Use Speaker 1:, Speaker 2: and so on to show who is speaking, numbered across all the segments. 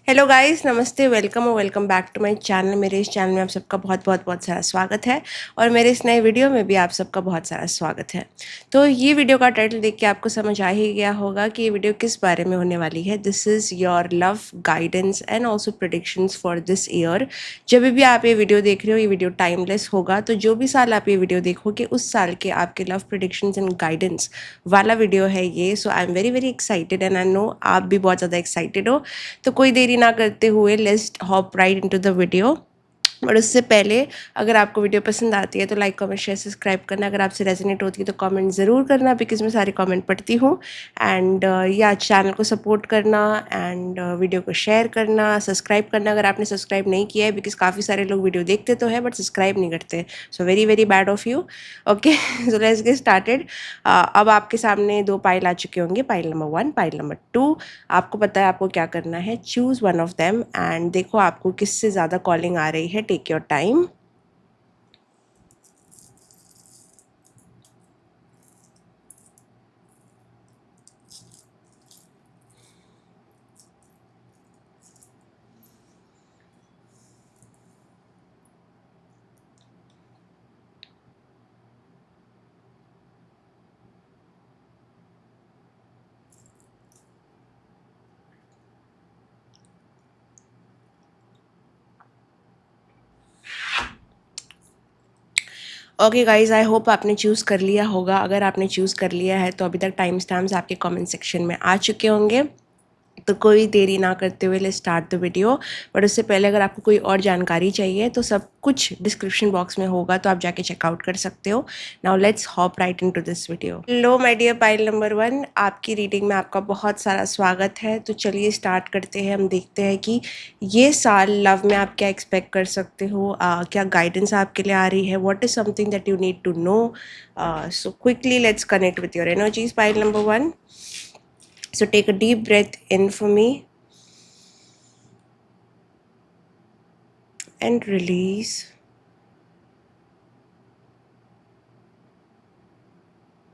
Speaker 1: Hello guys, नमस्ते, welcome और welcome back to my channel. मेरे इस चैनल में आप सबका बहुत बहुत बहुत सारा स्वागत है और मेरे इस नए वीडियो में भी आप सबका बहुत सारा स्वागत है। तो ये वीडियो का टाइटल देख के आपको समझ आ ही गया होगा कि ये वीडियो किस बारे में होने वाली है। This is your love guidance and also predictions for this year. जब भी आप ये वीडियो देख रहे हो, ये वीडियो टाइमलेस होगा, तो जो भी साल आप ये वीडियो देखोगे उस साल के आपके लव प्रेडिक्शंस एंड गाइडेंस वाला वीडियो है ये। So I am very very excited and I know आप भी बहुत ज़्यादा एक्साइटेड हो। तो कोई देरी ना करते हुए let's hop right into the video. और उससे पहले अगर आपको वीडियो पसंद आती है तो लाइक कमेंट शेयर सब्सक्राइब करना। अगर आपसे रेजोनेट होती है तो कमेंट ज़रूर करना, बिकॉज मैं सारे कमेंट पढ़ती हूँ। एंड या चैनल को सपोर्ट करना एंड वीडियो को शेयर करना, सब्सक्राइब करना अगर आपने सब्सक्राइब नहीं किया है, बिकॉज काफ़ी सारे लोग वीडियो देखते तो है बट सब्सक्राइब नहीं करते। So very very bad of you. Okay, so let's get started. अब आपके सामने दो पाइल आ चुके होंगे, पाइल नंबर 1, पाइल नंबर 2। आपको पता है आपको क्या करना है। Choose one of them and देखो आपको किससे ज़्यादा कॉलिंग आ रही है। Take your time. Okay guys, I hope आपने चूज़ कर लिया होगा। अगर आपने चूज़ कर लिया है तो अभी तक टाइम स्टैम्प्स आपके कमेंट सेक्शन में आ चुके होंगे। तो कोई देरी ना करते हुए let's start the video. But उससे पहले अगर आपको कोई और जानकारी चाहिए तो सब कुछ डिस्क्रिप्शन बॉक्स में होगा, तो आप जाके चेकआउट कर सकते हो। Now let's hop right into this video. Hello my dear pile number 1, आपकी रीडिंग में आपका बहुत सारा स्वागत है। तो चलिए स्टार्ट करते हैं। हम देखते हैं कि ये साल लव में आप क्या एक्सपेक्ट कर सकते हो, क्या गाइडेंस आपके लिए आ रही है, what is something that you need to know. So quickly let's connect with your energies pile number 1. So take a deep breath in for me and release.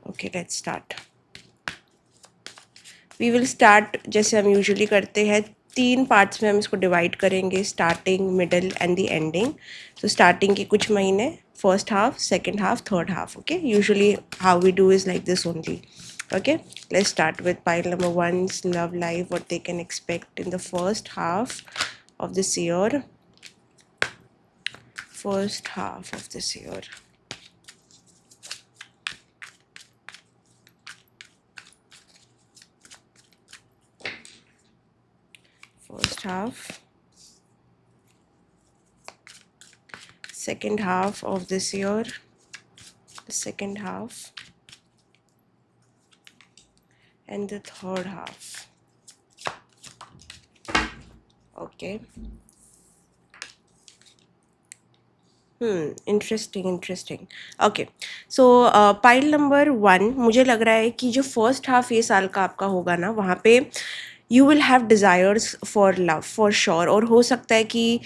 Speaker 1: Okay, let's start. We will start जैसे हम usually करते हैं। 3 parts में हम इसको divide करेंगे, starting, middle and the ending. तो starting के कुछ महीने, first half, second half, third half. Okay, usually how we do is like this only. Okay, let's start with pile number 1's love life, what they can expect in the first half of this year. First half of this year. First half. Second half of this year. The second half. And the third half. Okay. Interesting. Okay, so pile number 1, मुझे लग रहा है कि जो first half ये साल का आपका होगा ना, वहाँ पे you will have desires for love for sure. और हो सकता है कि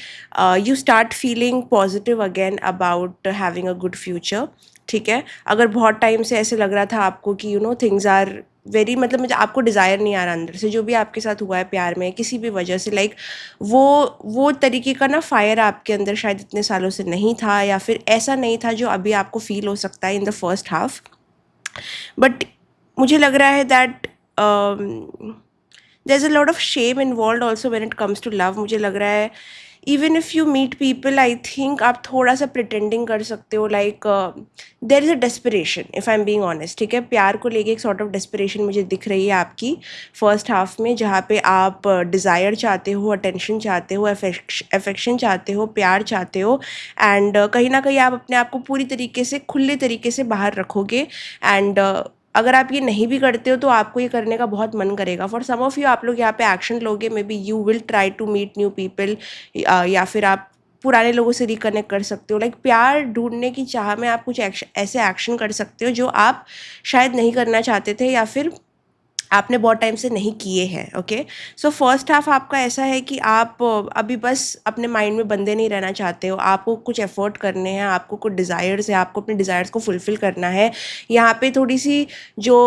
Speaker 1: you start feeling positive again about having a good future. ठीक है, अगर बहुत टाइम से ऐसे लग रहा था आपको कि you know things are very, मतलब मुझे आपको डिज़ायर नहीं आ रहा अंदर से, जो भी आपके साथ हुआ है प्यार में किसी भी वजह से, लाइक वो तरीके का ना फायर आपके अंदर शायद इतने सालों से नहीं था, या फिर ऐसा नहीं था जो अभी आपको फील हो सकता है in the first half. But मुझे लग रहा है that there's a lot of shame involved also when it comes to love. मुझे लग रहा है even if you meet people, I think आप थोड़ा सा pretending कर सकते हो, like there is a desperation if I'm being honest. ठीक है, प्यार को लेके एक sort of desperation मुझे दिख रही है आपकी first half में, जहाँ पे आप desire चाहते हो, attention चाहते हो, affection चाहते हो, प्यार चाहते हो, and कहीं ना कहीं आप अपने आप को पूरी तरीके से खुले तरीके से बाहर रखोगे. एंड अगर आप ये नहीं भी करते हो तो आपको ये करने का बहुत मन करेगा. फॉर सम ऑफ यू, आप लोग यहाँ पे एक्शन लोगे, maybe you will try to meet new people, या फिर आप पुराने लोगों से रिकनेक्ट कर सकते हो. लाइक प्यार ढूंढने की चाह में आप कुछ ऐसे एक्शन कर सकते हो जो आप शायद नहीं करना चाहते थे, या फिर आपने बहुत टाइम से नहीं किए हैं। ओके, सो फर्स्ट हाफ आपका ऐसा है कि आप अभी बस अपने माइंड में बंधे नहीं रहना चाहते हो, आपको कुछ एफर्ट करने हैं, आपको कुछ डिज़ायर्स है, आपको अपने डिज़ायर्स को फुलफ़िल करना है। यहाँ पे थोड़ी सी जो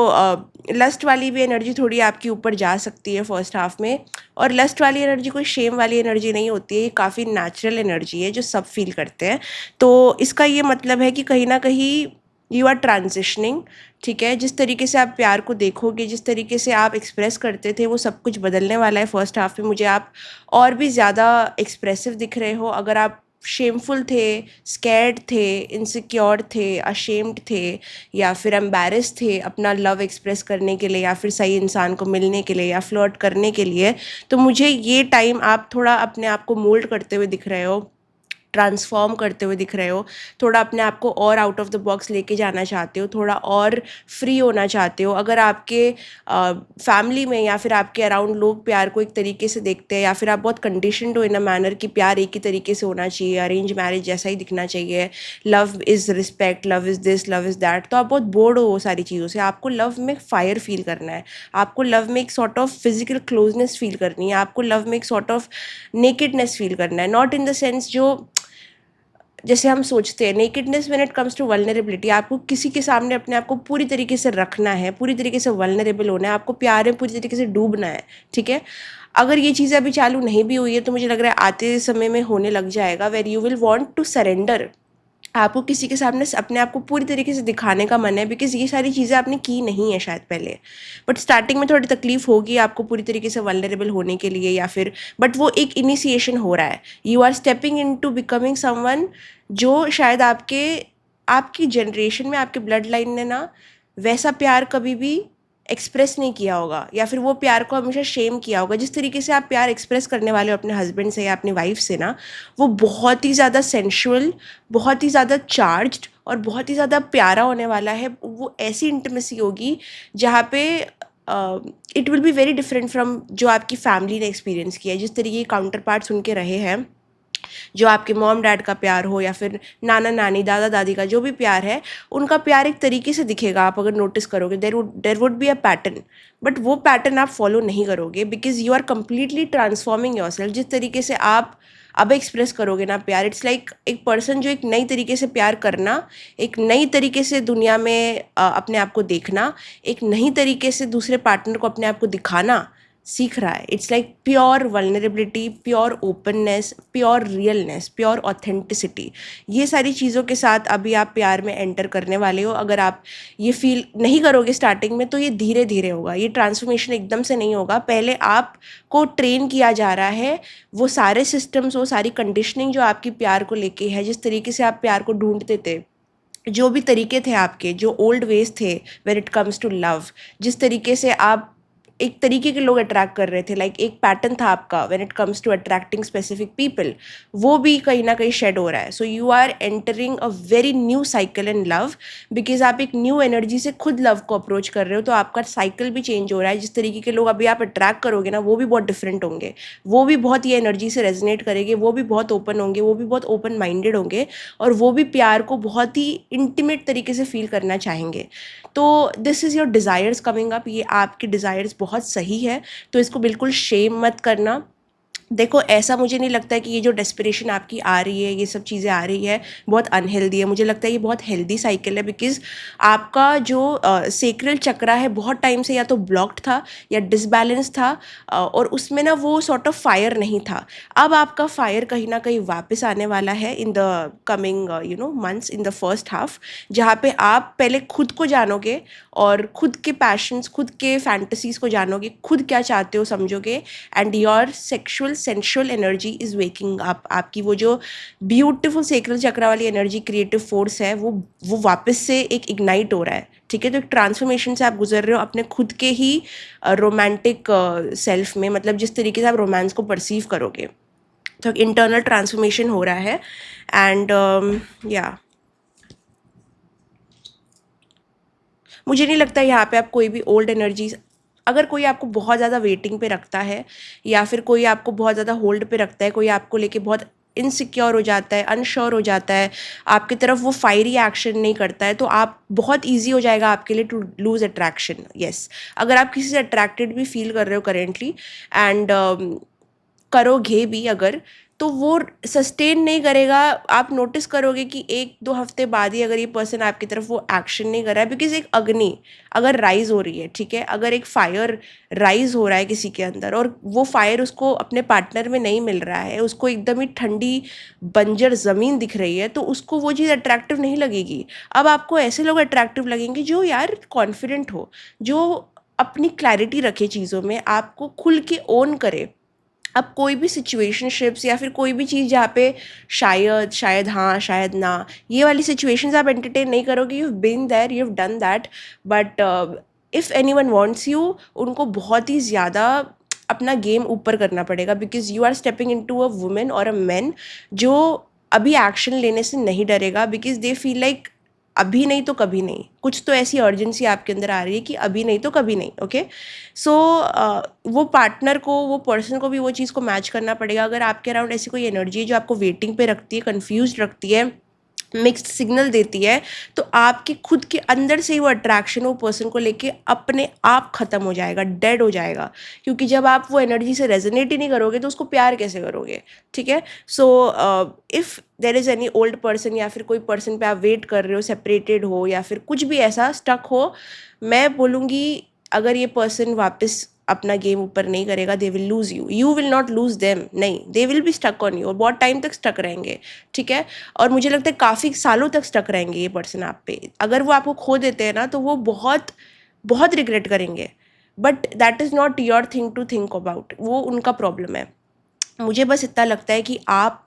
Speaker 1: लस्ट वाली भी एनर्जी थोड़ी आपके ऊपर जा सकती है फर्स्ट हाफ में। और लस्ट वाली एनर्जी कोई शेम वाली एनर्जी नहीं होती है, ये काफ़ी नेचुरल एनर्जी है जो सब फील करते हैं। तो इसका ये मतलब है कि कहीं ना कहीं यू आर ट्रांजिशनिंग। ठीक है, जिस तरीके से आप प्यार को देखोगे, जिस तरीके से आप एक्सप्रेस करते थे, वो सब कुछ बदलने वाला है फर्स्ट हाफ में। मुझे आप और भी ज़्यादा एक्सप्रेसिव दिख रहे हो। अगर आप शेमफुल थे, स्कैर्ड थे, इनसिक्योर थे, अशेम्ड थे, या फिर एम्बैरस थे अपना लव एक्सप्रेस करने के लिए, या फिर सही इंसान को मिलने के लिए, या फ्लर्ट करने के लिए, तो मुझे ये टाइम आप थोड़ा अपने आप को मोल्ड करते हुए दिख रहे हो, ट्रांसफॉर्म करते हुए दिख रहे हो। थोड़ा अपने आप को और आउट ऑफ द बॉक्स लेके जाना चाहते हो, थोड़ा और फ्री होना चाहते हो। अगर आपके फैमिली में या फिर आपके अराउंड लोग प्यार को एक तरीके से देखते हैं, या फिर आप बहुत कंडीशनड हो इन अ मैनर कि प्यार एक ही तरीके से होना चाहिए, अरेंज मैरिज जैसा ही दिखना चाहिए, love is respect, love is this, love is that, तो आप बहुत बोर्ड हो वो सारी चीज़ों से। आपको लव में फायर फील करना है, आपको लव में एक sort of physical closeness feel करनी है, आपको लव में एक सॉर्ट ऑफ नेकेडनेस फील करना है। नॉट इन द सेंस जो जैसे हम सोचते हैं nakedness, when it comes to vulnerability, आपको किसी के सामने अपने आप को पूरी तरीके से रखना है, पूरी तरीके से वल्नरेबल होना है, आपको प्यार में पूरी तरीके से डूबना है। ठीक है, अगर ये चीज़ें अभी चालू नहीं भी हुई है तो मुझे लग रहा है आते समय में होने लग जाएगा, where you will want to surrender. आपको किसी के सामने अपने आप को पूरी तरीके से दिखाने का मन है, बिकॉज ये सारी चीज़ें आपने की नहीं है शायद पहले। बट स्टार्टिंग में थोड़ी तकलीफ होगी आपको पूरी तरीके से वल्नरेबल होने के लिए, या फिर बट वो एक इनिशिएशन हो रहा है। You are stepping into becoming someone जो शायद आपके आपकी जनरेशन में, आपके ब्लड लाइन ने ना वैसा प्यार कभी भी एक्सप्रेस नहीं किया होगा, या फिर वो प्यार को हमेशा शेम किया होगा। जिस तरीके से आप प्यार एक्सप्रेस करने वाले हो अपने हस्बैंड से या अपनी वाइफ से ना, वो बहुत ही ज़्यादा सेंशुअल, बहुत ही ज़्यादा चार्ज्ड और बहुत ही ज़्यादा प्यारा होने वाला है। वो ऐसी इंटीमेसी होगी जहाँ पे it will be very different from जो आपकी फैमिली ने एक्सपीरियंस किया है। जिस तरीके के काउंटर पार्ट्स उनके रहे हैं, जो आपके मॉम डैड का प्यार हो, या फिर नाना नानी, दादा दादी का जो भी प्यार है, उनका प्यार एक तरीके से दिखेगा। आप अगर नोटिस करोगे, there would be a pattern, but वो पैटर्न आप फॉलो नहीं करोगे, because you are completely transforming yourself. जिस तरीके से आप अब एक्सप्रेस करोगे ना प्यार, इट्स लाइक एक पर्सन जो एक नई तरीके से प्यार करना, एक नई तरीके से दुनिया में अपने आप को देखना, एक नई तरीके से दूसरे पार्टनर को अपने आप को दिखाना सीख रहा है। It's like pure vulnerability, pure openness, pure realness, pure authenticity. ये सारी चीज़ों के साथ अभी आप प्यार में एंटर करने वाले हो। अगर आप ये फील नहीं करोगे स्टार्टिंग में, तो ये धीरे धीरे होगा, ये ट्रांसफॉर्मेशन एकदम से नहीं होगा। पहले आपको ट्रेन किया जा रहा है, वो सारे सिस्टम्स, वो सारी कंडीशनिंग जो आपकी प्यार को लेके है, जिस तरीके से आप प्यार को ढूंढते थे, जो भी तरीके थे आपके, जो ओल्ड वेज थे when it comes to love, जिस तरीके से आप एक तरीके के लोग अट्रैक्ट कर रहे थे, लाइक एक पैटर्न था आपका when it comes to attracting specific people, वो भी कहीं ना कहीं शेड हो रहा है। So you are entering a very new cycle in love, because आप एक न्यू एनर्जी से खुद लव को अप्रोच कर रहे हो, तो आपका साइकिल भी चेंज हो रहा है। जिस तरीके के लोग अभी आप अट्रैक्ट करोगे ना, वो भी बहुत डिफरेंट होंगे, वो भी बहुत ये एनर्जी से रेजनेट करेंगे, वो भी बहुत ओपन होंगे, वो भी बहुत ओपन माइंडेड होंगे, और वो भी प्यार को बहुत ही इंटीमेट तरीके से फील करना चाहेंगे। तो this is your desires coming up, ये आपके डिज़ायर्स बहुत सही है, तो इसको बिल्कुल शेम मत करना। देखो, ऐसा मुझे नहीं लगता है कि ये जो डेस्परेशन आपकी आ रही है, ये सब चीज़ें आ रही है, बहुत अनहेल्दी है। मुझे लगता है ये बहुत हेल्दी साइकिल है, बिकॉज आपका जो सेक्रल चक्रा है बहुत टाइम से या तो ब्लॉक्ड था या डिसबैलेंस था, और उसमें ना वो सॉर्ट ऑफ फायर नहीं था। अब आपका फायर कहीं ना कहीं वापस आने वाला है in the coming months, in the first half, जहाँ पे आप पहले खुद को जानोगे और खुद के पैशंस, खुद के फैंटसीज को जानोगे, खुद क्या चाहते हो समझोगे, and your sexual sensual energy is waking up. आपकी वो जो ब्यूटीफुल सेक्रल चक्रा वाली एनर्जी, क्रिएटिव फोर्स है, वो वापस से एक इग्नाइट हो रहा है। ठीक है, तो एक ट्रांसफॉर्मेशन से आप गुजर रहे हो अपने खुद के ही रोमांटिक सेल्फ में, मतलब जिस तरीके से आप रोमांस को परसीव करोगे, तो एक इंटरनल ट्रांसफॉर्मेशन हो रहा है। एंड या मुझे नहीं लगता यहाँ पे आप कोई भी ओल्ड एनर्जीज, अगर कोई आपको बहुत ज़्यादा वेटिंग पे रखता है, या फिर कोई आपको बहुत ज़्यादा होल्ड पे रखता है, कोई आपको लेके बहुत इनसिक्योर हो जाता है, अनश्योर हो जाता है, आपकी तरफ वो फायरी एक्शन नहीं करता है, तो आप बहुत ईजी हो जाएगा आपके लिए टू लूज अट्रैक्शन। येस, अगर आप किसी से अट्रैक्टेड भी फील कर रहे हो करेंटली एंड करोगे भी अगर, तो वो सस्टेन नहीं करेगा। आप नोटिस करोगे कि 1-2 हफ्ते बाद ही अगर ये पर्सन आपकी तरफ वो एक्शन नहीं कर रहा है, बिकॉज एक अग्नि अगर राइज हो रही है, ठीक है, अगर एक फायर राइज हो रहा है किसी के अंदर और वो फायर उसको अपने पार्टनर में नहीं मिल रहा है, उसको एकदम ही ठंडी बंजर ज़मीन दिख रही है, तो उसको वो चीज़ अट्रैक्टिव नहीं लगेगी। अब आपको ऐसे लोग अट्रैक्टिव लगेंगे जो यार कॉन्फिडेंट हो, जो अपनी क्लैरिटी रखे चीज़ों में, आपको खुल के ओन करे। अब कोई भी सिचुएशनशिप्स या फिर कोई भी चीज़ जहाँ पे शायद शायद हाँ शायद ना, ये वाली सिचुएशंस आप एंटरटेन नहीं करोगे। You have been there, you have done that, but if anyone wants you, उनको बहुत ही ज़्यादा अपना गेम ऊपर करना पड़ेगा, because you are stepping into a women और अ मैन जो अभी एक्शन लेने से नहीं डरेगा, बिकॉज दे फील लाइक अभी नहीं तो कभी नहीं, कुछ तो ऐसी अर्जेंसी आपके अंदर आ रही है कि अभी नहीं तो कभी नहीं। ओके, सो वो पार्टनर को, वो पर्सन को भी वो चीज़ को मैच करना पड़ेगा। अगर आपके अराउंड ऐसी कोई एनर्जी है जो आपको वेटिंग पे रखती है, कंफ्यूज रखती है, मिक्स्ड सिग्नल देती है, तो आपके खुद के अंदर से ही वो अट्रैक्शन वो पर्सन को लेके अपने आप ख़त्म हो जाएगा, डेड हो जाएगा। क्योंकि जब आप वो एनर्जी से रेजोनेट ही नहीं करोगे तो उसको प्यार कैसे करोगे? ठीक है, so if there is any old person या फिर कोई पर्सन पे आप वेट कर रहे हो, सेपरेटेड हो या फिर कुछ भी ऐसा स्टक हो, मैं बोलूँगी अगर ये पर्सन वापस अपना गेम ऊपर नहीं करेगा, they will lose you, you will not lose them, नहीं, they will be stuck on you, और बहुत टाइम तक स्टक रहेंगे। ठीक है, और मुझे लगता है काफ़ी सालों तक स्टक रहेंगे ये पर्सन आप पे। अगर वो आपको खो देते हैं ना, तो वो बहुत बहुत रिग्रेट करेंगे, but that is not your thing to think about, वो उनका प्रॉब्लम है। मुझे बस इतना लगता है कि आप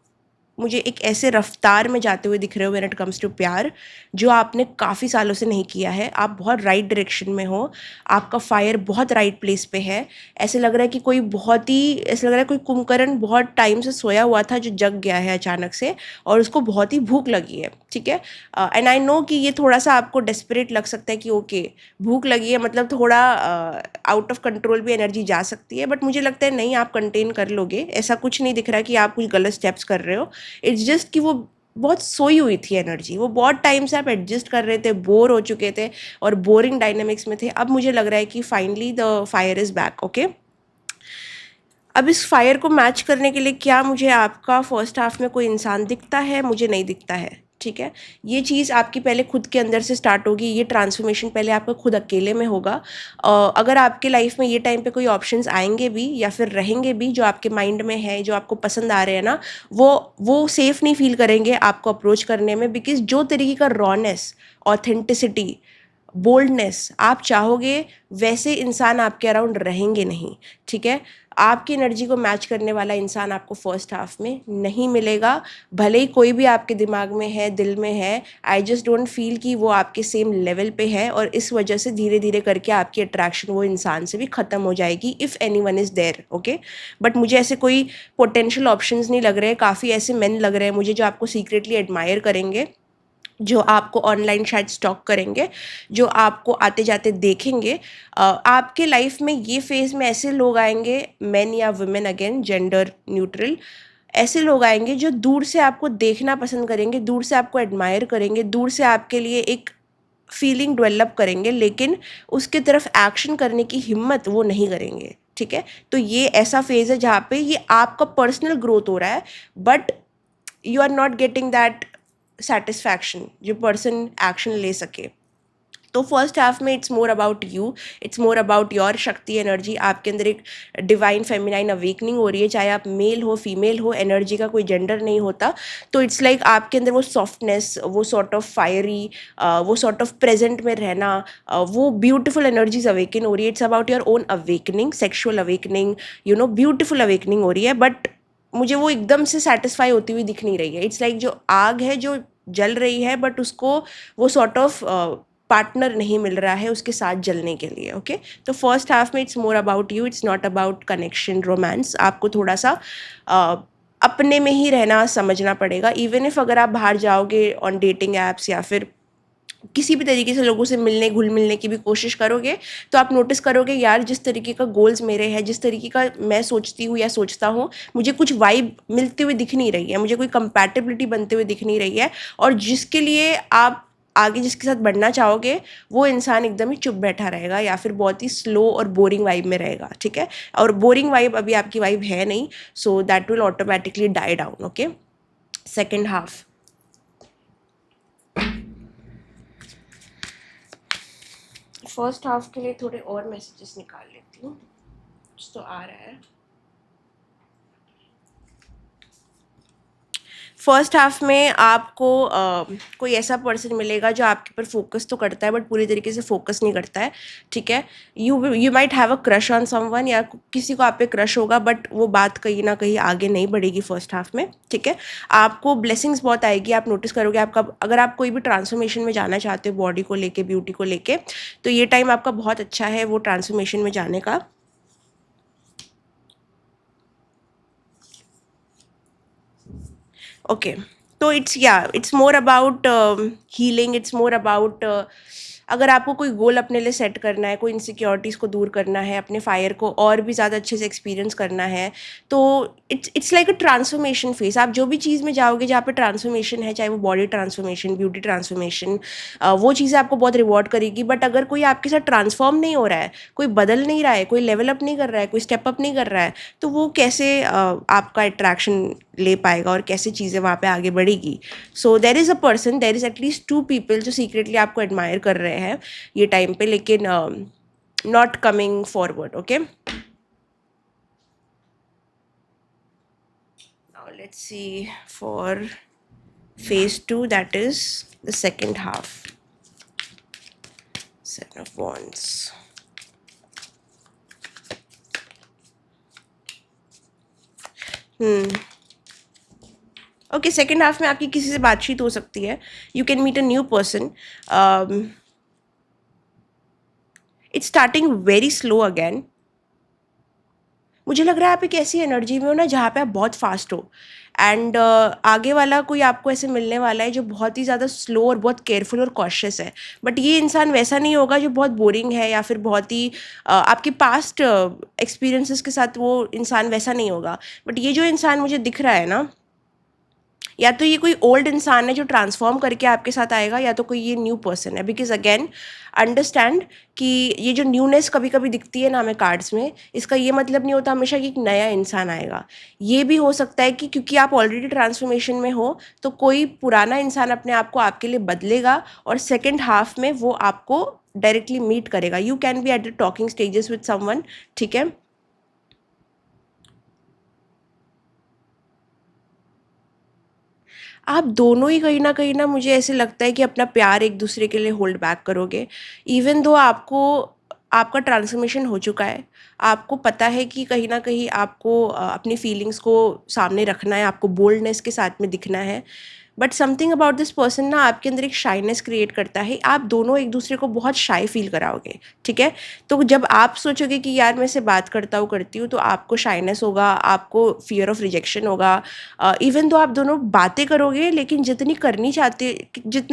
Speaker 1: मुझे एक ऐसे रफ्तार में जाते हुए दिख रहे हो व्हेन इट कम्स टू प्यार, जो आपने काफ़ी सालों से नहीं किया है। आप बहुत राइट डायरेक्शन में हो, आपका फायर बहुत राइट प्लेस पे है। ऐसे लग रहा है कि कोई बहुत ही, ऐसे लग रहा है कोई कुंभकर्ण बहुत टाइम से सोया हुआ था जो जग गया है अचानक से, और उसको बहुत ही भूख लगी है। ठीक है, एंड आई नो कि ये थोड़ा सा आपको डेस्परेट लग सकता है कि ओके भूख लगी है, मतलब थोड़ा आउट ऑफ कंट्रोल भी एनर्जी जा सकती है, बट मुझे लगता है नहीं, आप कंटेन कर लोगे। ऐसा कुछ नहीं दिख रहा कि आप कुछ गलत स्टेप्स कर रहे हो। इट्स जस्ट कि वो बहुत सोई हुई थी एनर्जी, वो बहुत टाइम से आप एडजस्ट कर रहे थे, बोर हो चुके थे और बोरिंग डायनामिक्स में थे। अब मुझे लग रहा है कि finally the fire is back. Okay, अब इस फायर को मैच करने के लिए क्या मुझे आपका फर्स्ट हाफ में कोई इंसान दिखता है? मुझे नहीं दिखता है। ठीक है, ये चीज़ आपकी पहले खुद के अंदर से स्टार्ट होगी, ये ट्रांसफॉर्मेशन पहले आपका खुद अकेले में होगा। अगर आपके लाइफ में ये टाइम पे कोई ऑप्शंस आएंगे भी या फिर रहेंगे भी जो आपके माइंड में है, जो आपको पसंद आ रहे हैं ना, वो सेफ नहीं फील करेंगे आपको अप्रोच करने में, बिकॉज जो तरीके का रॉनेस, ऑथेंटिसिटी, बोल्डनेस आप चाहोगे, वैसे इंसान आपके अराउंड रहेंगे नहीं। ठीक है, आपकी एनर्जी को मैच करने वाला इंसान आपको फर्स्ट हाफ में नहीं मिलेगा, भले ही कोई भी आपके दिमाग में है, दिल में है। आई जस्ट डोंट फील कि वो आपके सेम लेवल पे है, और इस वजह से धीरे धीरे करके आपकी अट्रैक्शन वो इंसान से भी ख़त्म हो जाएगी, if anyone is there. Okay, but मुझे ऐसे कोई पोटेंशियल ऑप्शंस नहीं लग रहे हैं। काफ़ी ऐसे मैन लग रहे हैं मुझे जो आपको सीक्रेटली एडमायर करेंगे, जो आपको ऑनलाइन शायद स्टॉक करेंगे, जो आपको आते जाते देखेंगे। आपके लाइफ में ये फेज़ में ऐसे लोग आएंगे, मेन या वुमेन, अगेन जेंडर न्यूट्रल, ऐसे लोग आएंगे जो दूर से आपको देखना पसंद करेंगे, दूर से आपको एडमायर करेंगे, दूर से आपके लिए एक फीलिंग डेवलप करेंगे, लेकिन उसके तरफ एक्शन करने की हिम्मत वो नहीं करेंगे। ठीक है, तो ये ऐसा फेज़ है जहाँ पे ये आपका पर्सनल ग्रोथ हो रहा है, but you are not getting that satisfaction जो पर्सन एक्शन ले सके। तो फर्स्ट हाफ में it's more about you, it's more about your shakti, energy. आपके अंदर एक डिवाइन फेमिनाइन अवेकनिंग हो रही है, चाहे आप मेल हो फीमेल हो, एनर्जी का कोई जेंडर नहीं होता। तो इट्स लाइक आपके अंदर वो सॉफ्टनेस, वो सॉर्ट ऑफ फायरी, वो सॉर्ट ऑफ प्रेजेंट में रहना, वो ब्यूटिफुल एनर्जीज अवेकन हो रही है। It's about your own awakening, sexual awakening, you know, beautiful awakening हो रही है, बट मुझे वो एकदम से सेटिस्फाई होती हुई दिख नहीं रही है। इट्स लाइक जो आग है जो जल रही है, बट उसको वो सॉर्ट ऑफ पार्टनर नहीं मिल रहा है उसके साथ जलने के लिए। ओके, तो फर्स्ट हाफ में it's more about you, it's not about connection, romance. आपको थोड़ा सा अपने में ही रहना समझना पड़ेगा। इवन इफ अगर आप बाहर जाओगे ऑन डेटिंग एप्स या फिर किसी भी तरीके से लोगों से मिलने घुल मिलने की भी कोशिश करोगे तो आप नोटिस करोगे यार जिस तरीके का गोल्स मेरे हैं, जिस तरीके का मैं सोचती हूँ या सोचता हूँ, मुझे कुछ वाइब मिलते हुए दिख नहीं रही है, मुझे कोई कंपैटिबिलिटी बनते हुए दिख नहीं रही है। और जिसके लिए आप आगे जिसके साथ बढ़ना चाहोगे वो इंसान एकदम ही चुप बैठा रहेगा या फिर बहुत ही स्लो और बोरिंग वाइब में रहेगा, ठीक है। और बोरिंग वाइब अभी आपकी वाइब है नहीं, so that will automatically die down. Okay, second half. First half के लिए थोड़े और मैसेजेस निकाल लेती हूँ, कुछ तो आ रहा है। फर्स्ट हाफ में आपको कोई ऐसा पर्सन मिलेगा जो आपके ऊपर फोकस तो करता है बट पूरी तरीके से फोकस नहीं करता है, ठीक है। You might have a crush on someone, या किसी को आप पे क्रश होगा बट वो बात कहीं ना कहीं आगे नहीं बढ़ेगी फर्स्ट हाफ में, ठीक है। आपको ब्लेसिंग्स बहुत आएगी, आप नोटिस करोगे आपका, अगर आप कोई भी ट्रांसफॉर्मेशन में जाना चाहते हो बॉडी को लेके, ब्यूटी को लेके, तो ये टाइम आपका बहुत अच्छा है वो ट्रांसफॉर्मेशन में जाने का। ओके, तो it's more about healing, it's more about अगर आपको कोई गोल अपने लिए सेट करना है, कोई इनसिक्योरिटीज़ को दूर करना है, अपने फायर को और भी ज़्यादा अच्छे से एक्सपीरियंस करना है, तो it's like a transformation phase. आप जो भी चीज़ में जाओगे जहाँ पे ट्रांसफॉर्मेशन है, चाहे वो बॉडी ट्रांसफॉर्मेशन, ब्यूटी ट्रांसफॉर्मेशन, वो चीज़ें आपको बहुत रिवॉर्ड करेगी। बट अगर कोई आपके साथ ट्रांसफॉर्म नहीं हो रहा है, कोई बदल नहीं रहा है, कोई लेवल अप नहीं कर रहा है, कोई स्टेप अप नहीं कर रहा है, तो वो कैसे आपका अट्रैक्शन ले पाएगा और कैसे चीज़ें वहाँ पे आगे बढ़ेगी। So there is a person, there is at least 2 people जो सीक्रेटली आपको एडमायर कर रहे हैं ये टाइम पे, लेकिन not coming forward. Okay, now let's see for phase 2, that is the second half. Seven of Wands. Okay, second half में आपकी किसी से बातचीत हो सकती है, you can meet a new person. It's starting very slow again. मुझे लग रहा है आप एक ऐसी एनर्जी में हो ना जहाँ पे आप बहुत फास्ट हो, एंड आगे वाला कोई आपको ऐसे मिलने वाला है जो बहुत ही ज़्यादा स्लो और बहुत केयरफुल और कॉशियस है। बट ये इंसान वैसा नहीं होगा जो बहुत बोरिंग है या फिर बहुत ही आपके पास्ट एक्सपीरियंसेस के साथ वो इंसान वैसा नहीं होगा। बट ये जो इंसान मुझे दिख रहा है ना, या तो ये कोई ओल्ड इंसान है जो ट्रांसफॉर्म करके आपके साथ आएगा, या तो कोई ये न्यू पर्सन है। बिकॉज अगेन अंडरस्टैंड कि ये जो न्यूनेस कभी कभी दिखती है ना हमें कार्ड्स में, इसका ये मतलब नहीं होता हमेशा कि एक नया इंसान आएगा। ये भी हो सकता है कि क्योंकि आप ऑलरेडी ट्रांसफॉर्मेशन में हो तो कोई पुराना इंसान अपने आप को आपके लिए बदलेगा और सेकेंड हाफ में वो आपको डायरेक्टली मीट करेगा। You can be at the talking stages with someone, ठीक है। आप दोनों ही कहीं ना मुझे ऐसे लगता है कि अपना प्यार एक दूसरे के लिए होल्ड बैक करोगे, इवन दो आपको आपका ट्रांसफॉर्मेशन हो चुका है। आपको पता है कि कहीं ना कहीं आपको अपनी फीलिंग्स को सामने रखना है, आपको बोल्डनेस के साथ में दिखना है। But something about this person ना आपके अंदर एक शाइनेस क्रिएट करता है, आप दोनों एक दूसरे को बहुत शाई फील कराओगे, ठीक है। तो जब आप सोचोगे कि यार मैं इससे बात करता हूँ करती हूँ, तो आपको शाइनेस होगा, आपको फियर ऑफ रिजेक्शन होगा। इवन तो आप दोनों बातें करोगे लेकिन जितना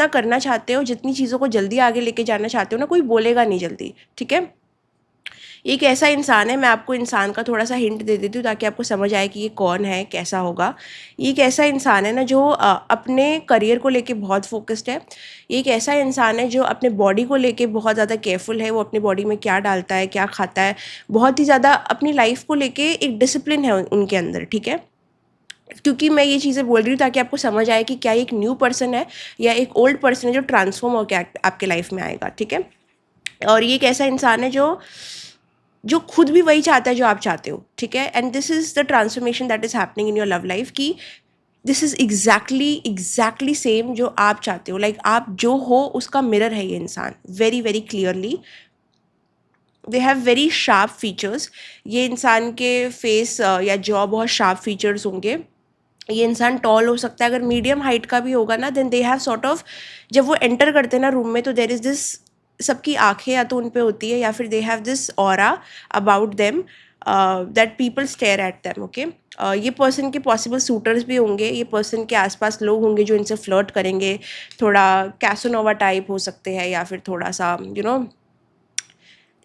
Speaker 1: करना चाहते हो, जितनी चीज़ों को जल्दी आगे लेके जाना चाहते हो ना, कोई बोलेगा नहीं जल्दी, ठीक है। एक ऐसा इंसान है, मैं आपको इंसान का थोड़ा सा हिंट दे देती हूँ ताकि आपको समझ आए कि ये कौन है, कैसा होगा। ये एक ऐसा इंसान है ना जो अपने करियर को लेके बहुत फोकस्ड है। ये एक ऐसा इंसान है जो अपने बॉडी को लेके बहुत ज़्यादा केयरफुल है, वो अपनी बॉडी में क्या डालता है, क्या खाता है, बहुत ही ज़्यादा अपनी लाइफ को लेके एक डिसिप्लिन है उनके अंदर, ठीक है। क्योंकि मैं ये चीज़ें बोल रही हूँ ताकि आपको समझ आए कि क्या एक न्यू पर्सन है या एक ओल्ड पर्सन है जो ट्रांसफॉर्म होकर आपके लाइफ में आएगा, ठीक है। और ये एक ऐसा इंसान है जो खुद भी वही चाहता है जो आप चाहते हो, ठीक है। And this is the transformation that is happening in your love life, कि दिस इज़ एग्जैक्टली सेम जो आप चाहते हो। लाइक आप जो हो उसका मिरर है ये इंसान, very very clearly. They have very sharp features. ये इंसान के फेस या जॉ बहुत शार्प फीचर्स होंगे। ये इंसान टॉल हो सकता है, अगर मीडियम हाइट का भी होगा ना, then they have sort of, जब वो एंटर करते हैं ना रूम में, तो देर इज़ दिस, सबकी आंखें या तो उन पे होती है या फिर they have this aura about them. That people stare at them, okay. ये पर्सन के पॉसिबल सूटर्स भी होंगे, ये पर्सन के आसपास लोग होंगे जो इनसे फ्लर्ट करेंगे, थोड़ा कैसोनोवा टाइप हो सकते हैं, या फिर थोड़ा सा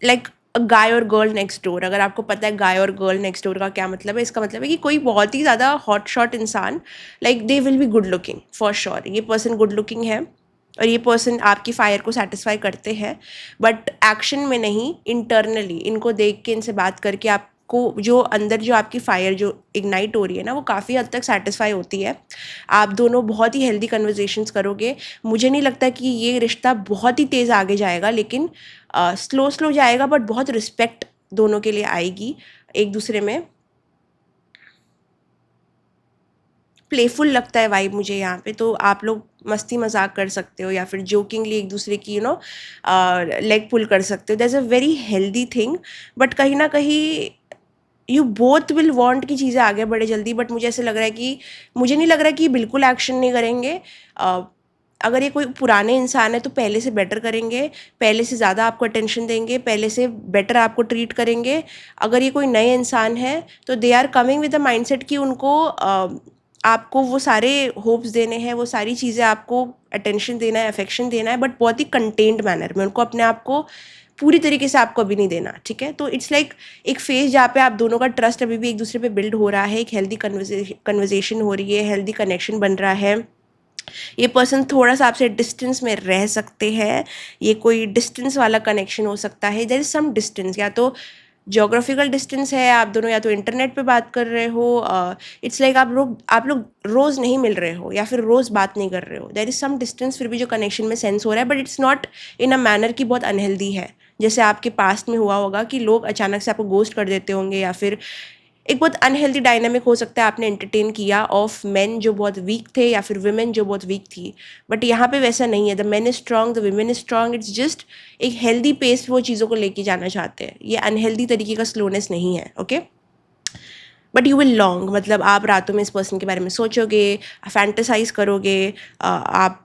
Speaker 1: लाइक गाय और गर्ल नेक्स्ट डोर। अगर आपको पता है गाय और गर्ल नेक्स्ट डोर का क्या मतलब है, इसका मतलब है कि कोई बहुत ही ज़्यादा हॉट शॉट इंसान, like they will be good looking for sure. ये पर्सन गुड लुकिंग है और ये पर्सन आपकी फायर को सेटिस्फाई करते हैं, बट एक्शन में नहीं, इंटरनली इनको देख के, इनसे बात करके आपको जो अंदर जो आपकी फायर जो इग्नाइट हो रही है ना, वो काफ़ी हद तक सेटिस्फाई होती है। आप दोनों बहुत ही हेल्दी कन्वर्जेशंस करोगे। मुझे नहीं लगता कि ये रिश्ता बहुत ही तेज़ आगे जाएगा, लेकिन स्लो स्लो जाएगा, बट बहुत रिस्पेक्ट दोनों के लिए आएगी एक दूसरे में। प्लेफुल लगता है वाइब मुझे यहाँ पे, तो आप लोग मस्ती मजाक कर सकते हो या फिर जोकिंगली एक दूसरे की लेग पुल कर सकते हो। That's a very healthy thing, but कहीं ना कहीं यू बोथ विल वांट की चीज़ें आगे बढ़े जल्दी। बट मुझे ऐसे लग रहा है कि, मुझे नहीं लग रहा है कि बिल्कुल एक्शन नहीं करेंगे। अगर ये कोई पुराने इंसान है तो पहले से बेटर करेंगे, पहले से ज़्यादा आपको अटेंशन देंगे, पहले से बेटर आपको ट्रीट करेंगे। अगर ये कोई नए इंसान है तो they are coming with the mindset कि उनको आपको वो सारे होप्स देने हैं, वो सारी चीज़ें आपको अटेंशन देना है, अफेक्शन देना है, बट बहुत ही कंटेंट मैनर में। उनको अपने आप को पूरी तरीके से आपको अभी नहीं देना, ठीक है। तो इट्स लाइक एक फेज जहाँ पे आप दोनों का ट्रस्ट अभी भी एक दूसरे पे बिल्ड हो रहा है, एक हेल्दी कन्वर्जेशन हो रही है, हेल्दी कनेक्शन बन रहा है। ये पर्सन थोड़ा सा आपसे डिस्टेंस में रह सकते हैं, ये कोई डिस्टेंस वाला कनेक्शन हो सकता है। देयर इज सम डिस्टेंस, या तो जोग्राफिकल डिस्टेंस है, आप दोनों या तो इंटरनेट पे बात कर रहे हो, इट्स लाइक आप लोग रोज़ नहीं मिल रहे हो या फिर रोज़ बात नहीं कर रहे हो। देयर इज सम डिस्टेंस, फिर भी जो कनेक्शन में सेंस हो रहा है, but it's not in a manner की बहुत अनहेल्दी है, जैसे आपके पास्ट में हुआ होगा कि लोग अचानक से आपको गोस्ट कर देते होंगे, या फिर एक बहुत अनहेल्दी डायनामिक हो सकता है आपने एंटरटेन किया ऑफ मेन जो बहुत वीक थे, या फिर वुमेन जो बहुत वीक थी। बट यहाँ पे वैसा नहीं है, the main is strong, the women is strong. It's just एक हेल्दी पेस पे वो चीज़ों को लेके जाना चाहते हैं, ये अनहेल्दी तरीके का स्लोनेस नहीं है, okay. But you will long, मतलब आप रातों में इस पर्सन के बारे में सोचोगे, फैंटेसाइज करोगे, आप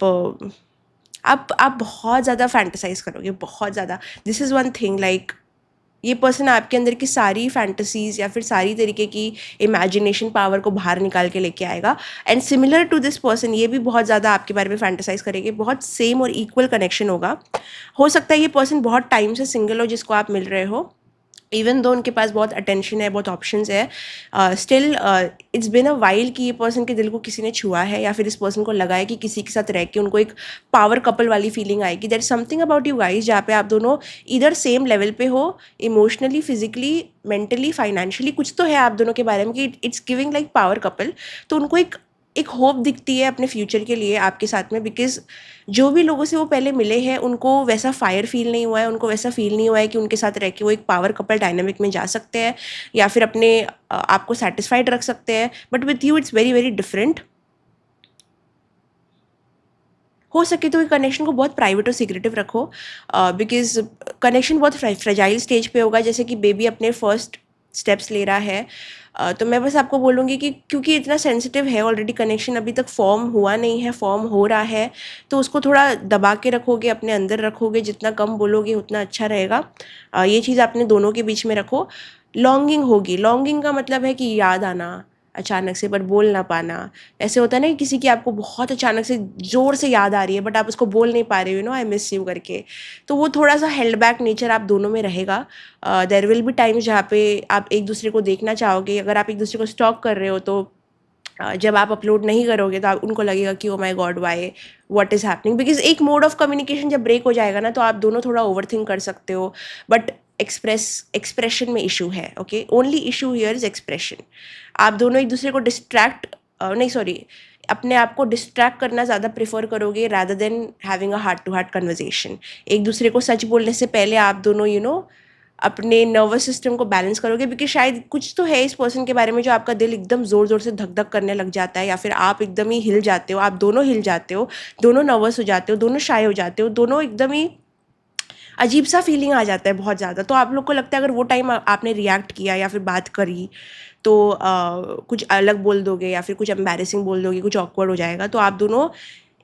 Speaker 1: बहुत ज़्यादा फैंटेसाइज करोगे, बहुत ज़्यादा। This is one thing, like ये पर्सन आपके अंदर की सारी फैंटेसीज या फिर सारी तरीके की इमेजिनेशन पावर को बाहर निकाल के लेके आएगा। And similar to this person, ये भी बहुत ज़्यादा आपके बारे में फैंटेसाइज करेंगे, बहुत सेम और इक्वल कनेक्शन होगा। हो सकता है ये पर्सन बहुत टाइम से सिंगल हो जिसको आप मिल रहे हो, इवन दो उनके पास बहुत अटेंशन है, बहुत ऑप्शंस है, still it's been a while कि ये पर्सन के दिल को किसी ने छुआ है, या फिर इस पर्सन को लगा है कि किसी के साथ रह के उनको एक पावर कपल वाली फीलिंग आएगी। There is something about you guys जहाँ पे आप दोनों इधर सेम लेवल पे हो, इमोशनली, फिजिकली, मेंटली, फाइनेंशियली, कुछ तो है आप दोनों के बारे में कि it's giving like power couple. तो उनको एक होप दिखती है अपने फ्यूचर के लिए आपके साथ में, बिकॉज जो भी लोगों से वो पहले मिले हैं उनको वैसा फायर फील नहीं हुआ है, उनको वैसा फील नहीं हुआ है कि उनके साथ रह के वो एक पावर कपल डायनामिक में जा सकते हैं या फिर अपने आप को सेटिस्फाइड रख सकते हैं। But with you it's very very different. हो सके तो कनेक्शन को बहुत प्राइवेट और सीक्रेटिव रखो, बिकॉज कनेक्शन बहुत फ्रेजाइल स्टेज पे होगा, जैसे कि बेबी अपने फर्स्ट स्टेप्स ले रहा है। तो मैं बस आपको बोलूँगी कि क्योंकि इतना सेंसिटिव है ऑलरेडी कनेक्शन, अभी तक फॉर्म हुआ नहीं है, फॉर्म हो रहा है, तो उसको थोड़ा दबा के रखोगे, अपने अंदर रखोगे, जितना कम बोलोगे उतना अच्छा रहेगा। ये चीज़ अपने दोनों के बीच में रखो। लॉन्गिंग होगी, लॉन्गिंग का मतलब है कि याद आना अचानक से, पर बोल ना पाना। ऐसे होता है ना कि किसी की आपको बहुत अचानक से ज़ोर से याद आ रही है, बट आप उसको बोल नहीं पा रहे हो, आई मिस यू करके। तो वो थोड़ा सा हेल्ड बैक नेचर आप दोनों में रहेगा। देयर विल बी टाइम्स जहाँ पे आप एक दूसरे को देखना चाहोगे। अगर आप एक दूसरे को स्टॉक कर रहे हो तो जब आप अपलोड नहीं करोगे तो आप उनको लगेगा कि oh my god why, what is happening. Because एक मोड ऑफ कम्युनिकेशन जब ब्रेक हो जाएगा ना, तो आप दोनों थोड़ा ओवर थिंक कर सकते हो, बट एक्सप्रेशन में इशू है, okay. Only issue here is expression. आप दोनों एक दूसरे को नहीं सॉरी, अपने आप को डिस्ट्रैक्ट करना ज़्यादा प्रेफर करोगे rather than having a heart to heart conversation. एक दूसरे को सच बोलने से पहले आप दोनों अपने नर्वस सिस्टम को बैलेंस करोगे, बिकॉज शायद कुछ तो है इस पर्सन के बारे में जो आपका दिल एकदम ज़ोर ज़ोर से धक धक करने लग जाता है, या फिर आप एकदम ही हिल जाते हो, आप दोनों हिल जाते हो, दोनों नर्वस हो जाते हो, दोनों शाय हो जाते हो, दोनों एकदम ही अजीब सा फीलिंग आ जाता है बहुत ज़्यादा। तो आप लोग को लगता है अगर वो टाइम आपने रिएक्ट किया या फिर बात करी तो कुछ अलग बोल दोगे या फिर कुछ एम्बैरेसिंग बोल दोगे, कुछ ऑकवर्ड हो जाएगा। तो आप दोनों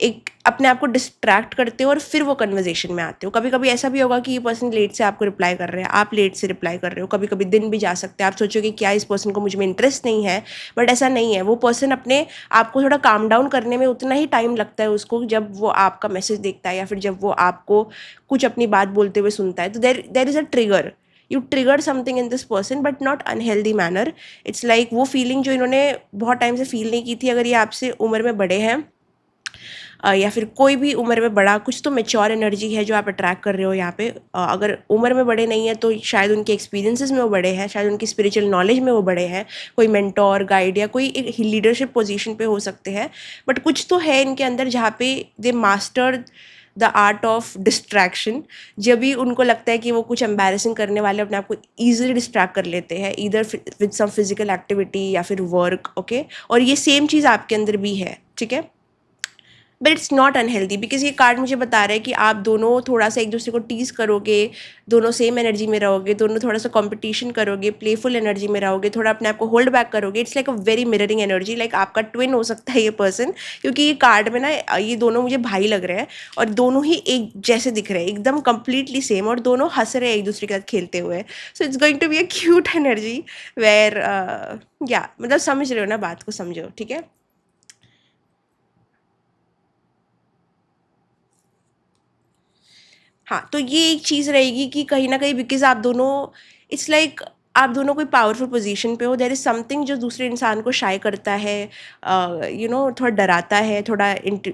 Speaker 1: एक अपने आप को डिस्ट्रैक्ट करते हो और फिर वो कन्वर्जेशन में आते हो। कभी कभी ऐसा भी होगा कि ये पर्सन लेट से आपको रिप्लाई कर रहे हैं, आप लेट से रिप्लाई कर रहे हो, कभी कभी दिन भी जा सकते हैं, आप सोचोगे क्या इस पर्सन को मुझ में इंटरेस्ट नहीं है, बट ऐसा नहीं है। वो पर्सन अपने आप को थोड़ा काम डाउन करने में उतना ही टाइम लगता है उसको, जब वो आपका मैसेज देखता है या फिर जब वो आपको कुछ अपनी बात बोलते हुए सुनता है। तो देर is a trigger, you trigger something in this person but not unhealthy manner. It's like वो फीलिंग जो इन्होंने बहुत टाइम से फील नहीं की थी, अगर ये आपसे उम्र में बड़े हैं या फिर कोई भी उम्र में बड़ा, कुछ तो मेच्योर एनर्जी है जो आप अट्रैक्ट कर रहे हो यहाँ पे। अगर उम्र में बड़े नहीं है तो शायद उनके एक्सपीरियंसेस में वो बड़े हैं, शायद उनकी स्पिरिचुअल नॉलेज में वो बड़े हैं, कोई मेंटोर गाइड या कोई एक लीडरशिप पोजीशन पे हो सकते हैं। बट कुछ तो है इनके अंदर जहाँ पे they master the art of distraction. जब भी उनको लगता है कि वो कुछ एम्बैरेसिंग करने वाले, अपने आप को ईजिली डिस्ट्रैक्ट कर लेते हैं, इधर विद सम फिजिकल एक्टिविटी या फिर वर्क। ओके, और ये सेम चीज़ आपके अंदर भी है, ठीक है। But it's not unhealthy, because ये कार्ड मुझे बता रहा है कि आप दोनों थोड़ा सा एक दूसरे को टीज करोगे, दोनों सेम एनर्जी में रहोगे, दोनों थोड़ा सा कंपटीशन करोगे, प्लेफुल एनर्जी में रहोगे, थोड़ा अपने आप को होल्ड बैक करोगे। It's like a very mirroring energy, like आपका ट्विन हो सकता है ये पर्सन, क्योंकि ये कार्ड में ना ये दोनों मुझे भाई लग रहे हैं और दोनों ही एक जैसे दिख रहे हैं, एकदम कंप्लीटली सेम, और दोनों हंस रहे हैं एक दूसरे के साथ खेलते हुए। So it's going to be a cute energy where या मतलब समझ रहे हो ना, बात को समझो, ठीक है। हाँ, तो ये एक चीज़ रहेगी कि कहीं न कहीं बिकॉज़ आप दोनों, इट्स लाइक आप दोनों कोई पावरफुल पोज़ीशन पे हो, देयर इज़ समथिंग जो दूसरे इंसान को शाय करता है, थोड़ा डराता है, थोड़ा इंट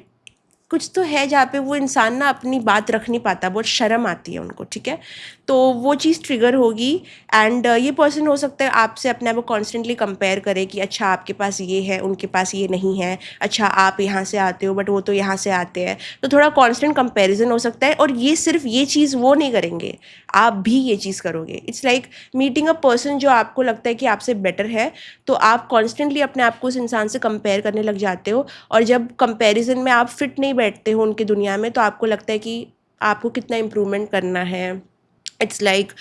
Speaker 1: कुछ तो है जहाँ पे वो इंसान ना अपनी बात रख नहीं पाता, बहुत शर्म आती है उनको, ठीक है। तो वो चीज़ ट्रिगर होगी एंड ये पर्सन हो सकता है आपसे अपने आप को कॉन्स्टेंटली कंपेयर करे कि अच्छा आपके पास ये है, उनके पास ये नहीं है, अच्छा आप यहाँ से आते हो बट वो तो यहाँ से आते हैं। तो थोड़ा कॉन्स्टेंट कंपेरिजन हो सकता है, और ये सिर्फ ये चीज़ वो नहीं करेंगे, आप भी ये चीज़ करोगे। It's like meeting a person जो आपको लगता है कि आपसे बेटर है, तो आप कॉन्स्टेंटली अपने आप को उस इंसान से कंपेयर करने लग जाते हो, और जब कंपैरिजन में आप फिट नहीं बैठते हो उनकी दुनिया में, तो आपको लगता है कि आपको कितना इम्प्रूवमेंट करना है। इट्स लाइक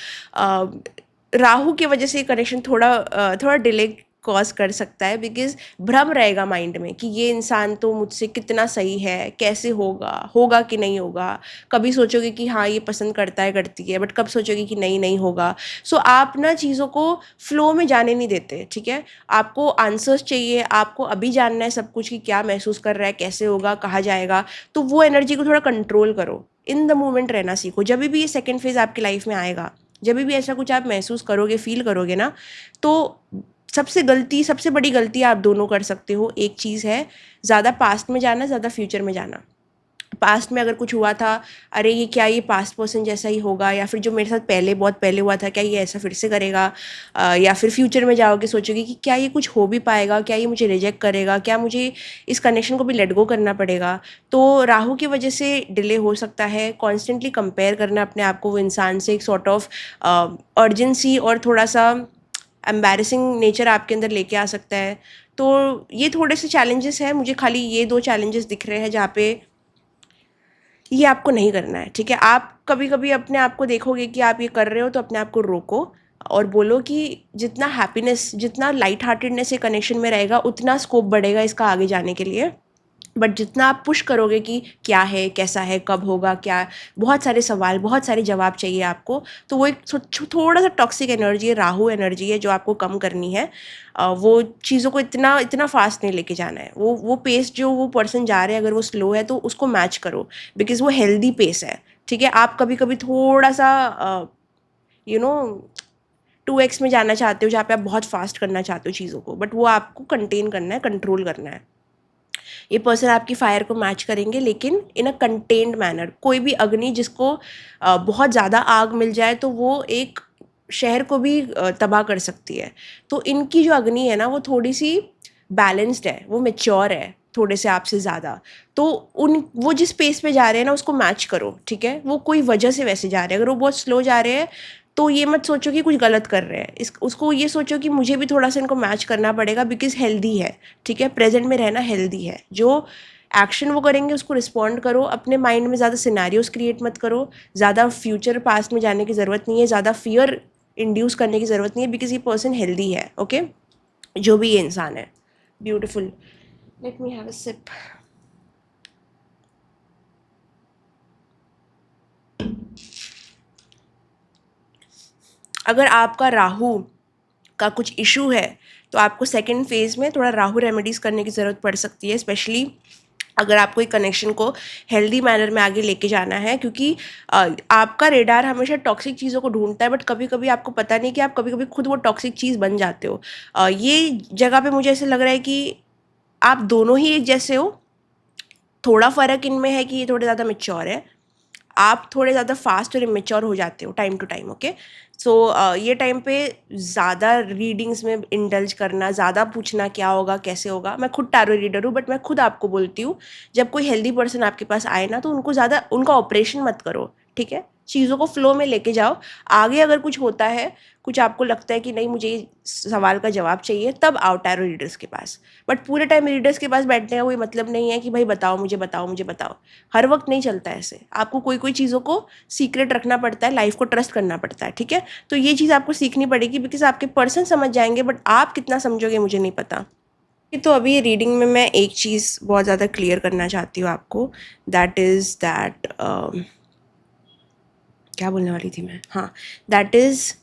Speaker 1: राहु की वजह से कनेक्शन थोड़ा डिले कॉज कर सकता है, बिकॉज भ्रम रहेगा माइंड में कि ये इंसान तो मुझसे कितना सही है, कैसे होगा, होगा कि नहीं होगा। कभी सोचोगे कि हाँ ये पसंद करता है, करती है, बट कब सोचोगे कि नहीं नहीं होगा। सो आप ना चीज़ों को फ्लो में जाने नहीं देते, ठीक है। आपको आंसर्स चाहिए, आपको अभी जानना है सब कुछ कि क्या महसूस कर रहा है, कैसे होगा, कहाँ जाएगा। तो वो एनर्जी को थोड़ा कंट्रोल करो, इन द मोमेंट रहना सीखो। जब भी ये सेकेंड फेज आपकी लाइफ में आएगा, जब भी ऐसा कुछ आप महसूस करोगे, फील करोगे ना, तो सबसे बड़ी गलती आप दोनों कर सकते हो, एक चीज़ है ज़्यादा पास्ट में जाना, ज़्यादा फ्यूचर में जाना। पास्ट में अगर कुछ हुआ था, अरे ये क्या ये पास्ट पर्सन जैसा ही होगा, या फिर जो मेरे साथ पहले बहुत पहले हुआ था क्या ये ऐसा फिर से करेगा, या फिर फ्यूचर में जाओगे सोचोगे कि क्या ये कुछ हो भी पाएगा, क्या ये मुझे रिजेक्ट करेगा, क्या मुझे इस कनेक्शन को भी लेट गो करना पड़ेगा। तो राहु की वजह से डिले हो सकता है। कॉन्स्टेंटली कंपेयर करना अपने आप को वो इंसान से, एक सॉर्ट ऑफ अर्जेंसी और थोड़ा सा एम्बैरेसिंग नेचर आपके अंदर लेके आ सकता है। तो ये थोड़े से चैलेंजेस हैं, मुझे खाली ये 2 चैलेंजेस दिख रहे हैं जहाँ पे ये आपको नहीं करना है, ठीक है। आप कभी कभी अपने आप को देखोगे कि आप ये कर रहे हो, तो अपने आप को रोको और बोलो कि जितना हैप्पीनेस, जितना लाइट हार्टेडनेस ये कनेक्शन में रहेगा, उतना स्कोप बढ़ेगा इसका आगे जाने के लिए। बट जितना आप पुश करोगे कि क्या है, कैसा है, कब होगा, क्या, बहुत सारे सवाल, बहुत सारे जवाब चाहिए आपको, तो वो एक थोड़ा सा टॉक्सिक एनर्जी है, राहु एनर्जी है जो आपको कम करनी है। वो चीज़ों को इतना इतना फास्ट नहीं लेके जाना है। वो पेस जो वो पर्सन जा रहे हैं, अगर वो स्लो है तो उसको मैच करो, बिकॉज वो हेल्दी पेस है, ठीक है। आप कभी कभी थोड़ा सा यू नो 2x में जाना चाहते हो, जहाँ पे आप बहुत फास्ट करना चाहते हो चीज़ों को, बट वो आपको कंटेन करना है, कंट्रोल करना है। ये पर्सन आपकी फायर को मैच करेंगे, लेकिन इन अ कंटेन्ड मैनर। कोई भी अग्नि जिसको बहुत ज़्यादा आग मिल जाए तो वो एक शहर को भी तबाह कर सकती है। तो इनकी जो अग्नि है ना, वो थोड़ी सी बैलेंस्ड है, वो मेच्योर है थोड़े से आपसे ज़्यादा। तो वो जिस पेस पे जा रहे हैं ना, उसको मैच करो, ठीक है। वो कोई वजह से वैसे जा रहे हैं, अगर वो बहुत स्लो जा रहे हैं तो ये मत सोचो कि कुछ गलत कर रहे हैं, उसको ये सोचो कि मुझे भी थोड़ा सा इनको मैच करना पड़ेगा, बिकॉज हेल्दी है, ठीक है। प्रेजेंट में रहना हेल्दी है। जो एक्शन वो करेंगे उसको रिस्पॉन्ड करो, अपने माइंड में ज़्यादा सिनेरियोज क्रिएट मत करो, ज़्यादा फ्यूचर पास्ट में जाने की ज़रूरत नहीं है, ज़्यादा फियर इंड्यूस करने की ज़रूरत नहीं है, बिकॉज ये पर्सन हेल्दी है, ओके। जो भी ये इंसान है, beautiful. Let me have a sip. अगर आपका राहु का कुछ इशू है तो आपको सेकंड फेज में थोड़ा राहु रेमेडीज़ करने की ज़रूरत पड़ सकती है, स्पेशली अगर आपको एक कनेक्शन को हेल्दी मैनर में आगे लेके जाना है, क्योंकि आपका रेडार हमेशा टॉक्सिक चीज़ों को ढूंढता है, बट कभी कभी आपको पता नहीं कि आप कभी कभी खुद वो टॉक्सिक चीज़ बन जाते हो। ये जगह पे मुझे ऐसे लग रहा है कि आप दोनों ही एक जैसे हो। थोड़ा फ़र्क इनमें है कि ये थोड़े ज़्यादा मेच्योर है, आप थोड़े ज़्यादा फास्ट और इमेच्योर हो जाते हो टाइम टू टाइम। ओके, सो ये टाइम पे ज़्यादा रीडिंग्स में इंडल्ज करना, ज़्यादा पूछना क्या होगा कैसे होगा। मैं खुद टैरो रीडर हूँ, बट मैं खुद आपको बोलती हूँ, जब कोई हेल्दी पर्सन आपके पास आए ना, तो उनको ज़्यादा उनका ऑपरेशन मत करो, ठीक है। चीज़ों को फ्लो में लेके जाओ। आगे अगर कुछ होता है, कुछ आपको लगता है कि नहीं मुझे इस सवाल का जवाब चाहिए, तब आओ टैरो रीडर्स के पास। बट पूरे टाइम रीडर्स के पास बैठने का कोई मतलब नहीं है कि भाई बताओ मुझे, बताओ मुझे, बताओ। हर वक्त नहीं चलता ऐसे। आपको कोई कोई चीज़ों को सीक्रेट रखना पड़ता है, लाइफ को ट्रस्ट करना पड़ता है, ठीक है। तो ये चीज़ आपको सीखनी पड़ेगी, बिकॉज आपके पर्सन समझ जाएंगे, बट आप कितना समझोगे मुझे नहीं पता। तो अभी ये रीडिंग में मैं एक चीज़ बहुत ज़्यादा क्लियर करना चाहती हूँ आपको, दैट इज़ दैट क्या बोलने वाली थी मैं, हाँ, दैट इज़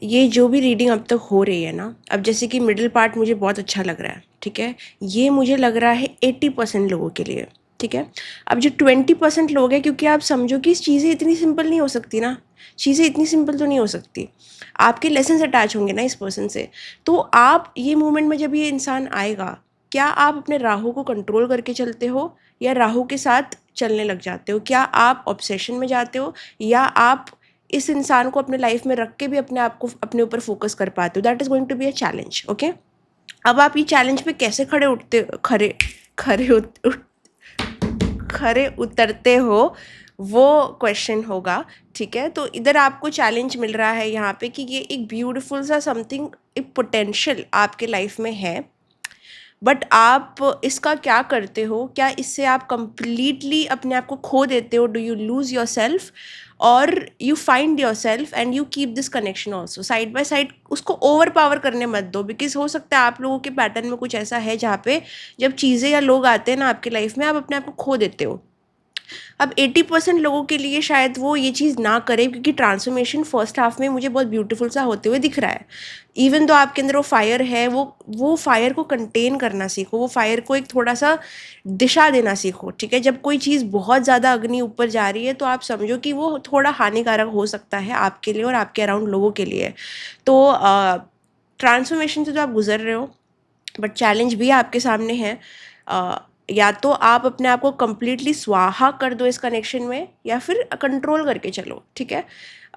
Speaker 1: ये जो भी रीडिंग अब तक हो रही है ना, अब जैसे कि मिडिल पार्ट मुझे बहुत अच्छा लग रहा है, ठीक है। ये मुझे लग रहा है 80% लोगों के लिए, ठीक है। अब जो 20% लोग हैं, क्योंकि आप समझो कि चीज़ें इतनी सिंपल नहीं हो सकती ना, चीज़ें इतनी सिंपल तो नहीं हो सकती। आपके लेसन्स अटैच होंगे ना इस पर्सन से। तो आप ये मोमेंट में जब ये इंसान आएगा, क्या आप अपने राहु को कंट्रोल करके चलते हो या राहु के साथ चलने लग जाते हो? क्या आप ऑब्सेशन में जाते हो या आप इस इंसान को अपने लाइफ में रख के भी अपने आप को अपने ऊपर फोकस कर पाते हो? That is going to be a challenge. Okay, अब आप ये चैलेंज पे कैसे खड़े खड़े उत, उत, खरे उतरते हो, वो क्वेश्चन होगा, ठीक है। तो इधर आपको चैलेंज मिल रहा है यहाँ पे कि ये एक ब्यूटीफुल सा समथिंग, एक पोटेंशियल आपके लाइफ में है, बट आप इसका क्या करते हो? क्या इससे आप कंप्लीटली अपने आप को खो देते हो? Do you lose yourself और you find yourself and you keep this connection also side by side? उसको ओवर पावर करने मत दो, बिकॉज हो सकता है आप लोगों के पैटर्न में कुछ ऐसा है जहाँ पे जब चीज़ें या लोग आते हैं ना आपकी लाइफ में, आप अपने आप को खो देते हो। अब 80% लोगों के लिए शायद वो ये चीज़ ना करे, क्योंकि ट्रांसफॉर्मेशन फर्स्ट हाफ में मुझे बहुत ब्यूटीफुल सा होते हुए दिख रहा है। इवन तो आपके अंदर वो फायर है, वो फायर को कंटेन करना सीखो, वो फायर को एक थोड़ा सा दिशा देना सीखो, ठीक है। जब कोई चीज़ बहुत ज़्यादा अग्नि ऊपर जा रही है, तो आप समझो कि वो थोड़ा हानिकारक हो सकता है आपके लिए और आपके अराउंड लोगों के लिए। तो ट्रांसफॉर्मेशन से तो आप गुजर रहे हो, बट चैलेंज भी आपके सामने है। या तो आप अपने आप को कंप्लीटली स्वाहा कर दो इस कनेक्शन में, या फिर कंट्रोल करके चलो, ठीक है।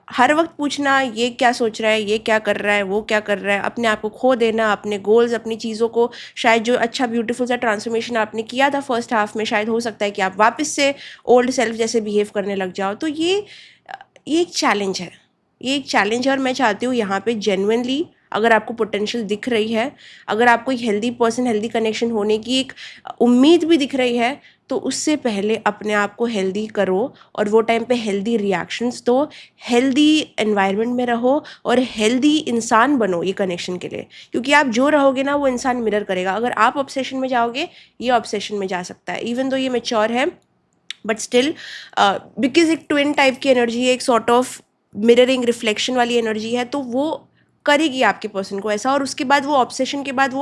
Speaker 1: हर वक्त पूछना ये क्या सोच रहा है, ये क्या कर रहा है, वो क्या कर रहा है, अपने आप को खो देना, अपने गोल्स, अपनी चीज़ों को, शायद जो अच्छा ब्यूटीफुल सा ट्रांसफॉर्मेशन आपने किया था फर्स्ट हाफ में, शायद हो सकता है कि आप वापस से ओल्ड सेल्फ जैसे बिहेव करने लग जाओ। तो ये एक चैलेंज है, ये एक चैलेंज है, और मैं चाहती हूँ यहाँ पे जेन्युइनली, अगर आपको पोटेंशियल दिख रही है, अगर आपको एक हेल्दी पर्सन, हेल्दी कनेक्शन होने की एक उम्मीद भी दिख रही है, तो उससे पहले अपने आप को हेल्दी करो और वो टाइम पे हेल्दी रिएक्शंस दो, हेल्दी एनवायरनमेंट में रहो और हेल्दी इंसान बनो ये कनेक्शन के लिए। क्योंकि आप जो रहोगे ना, वो इंसान मिरर करेगा। अगर आप ऑब्सेशन में जाओगे, ये ऑब्सेशन में जा सकता है, इवन दो ये मेच्योर है, बट स्टिल बिकॉज एक ट्विन टाइप की एनर्जी है, एक सॉर्ट ऑफ मिररिंग रिफ्लेक्शन वाली एनर्जी है, तो वो करेगी आपके पर्सन को ऐसा, और उसके बाद वो ऑब्सेशन के बाद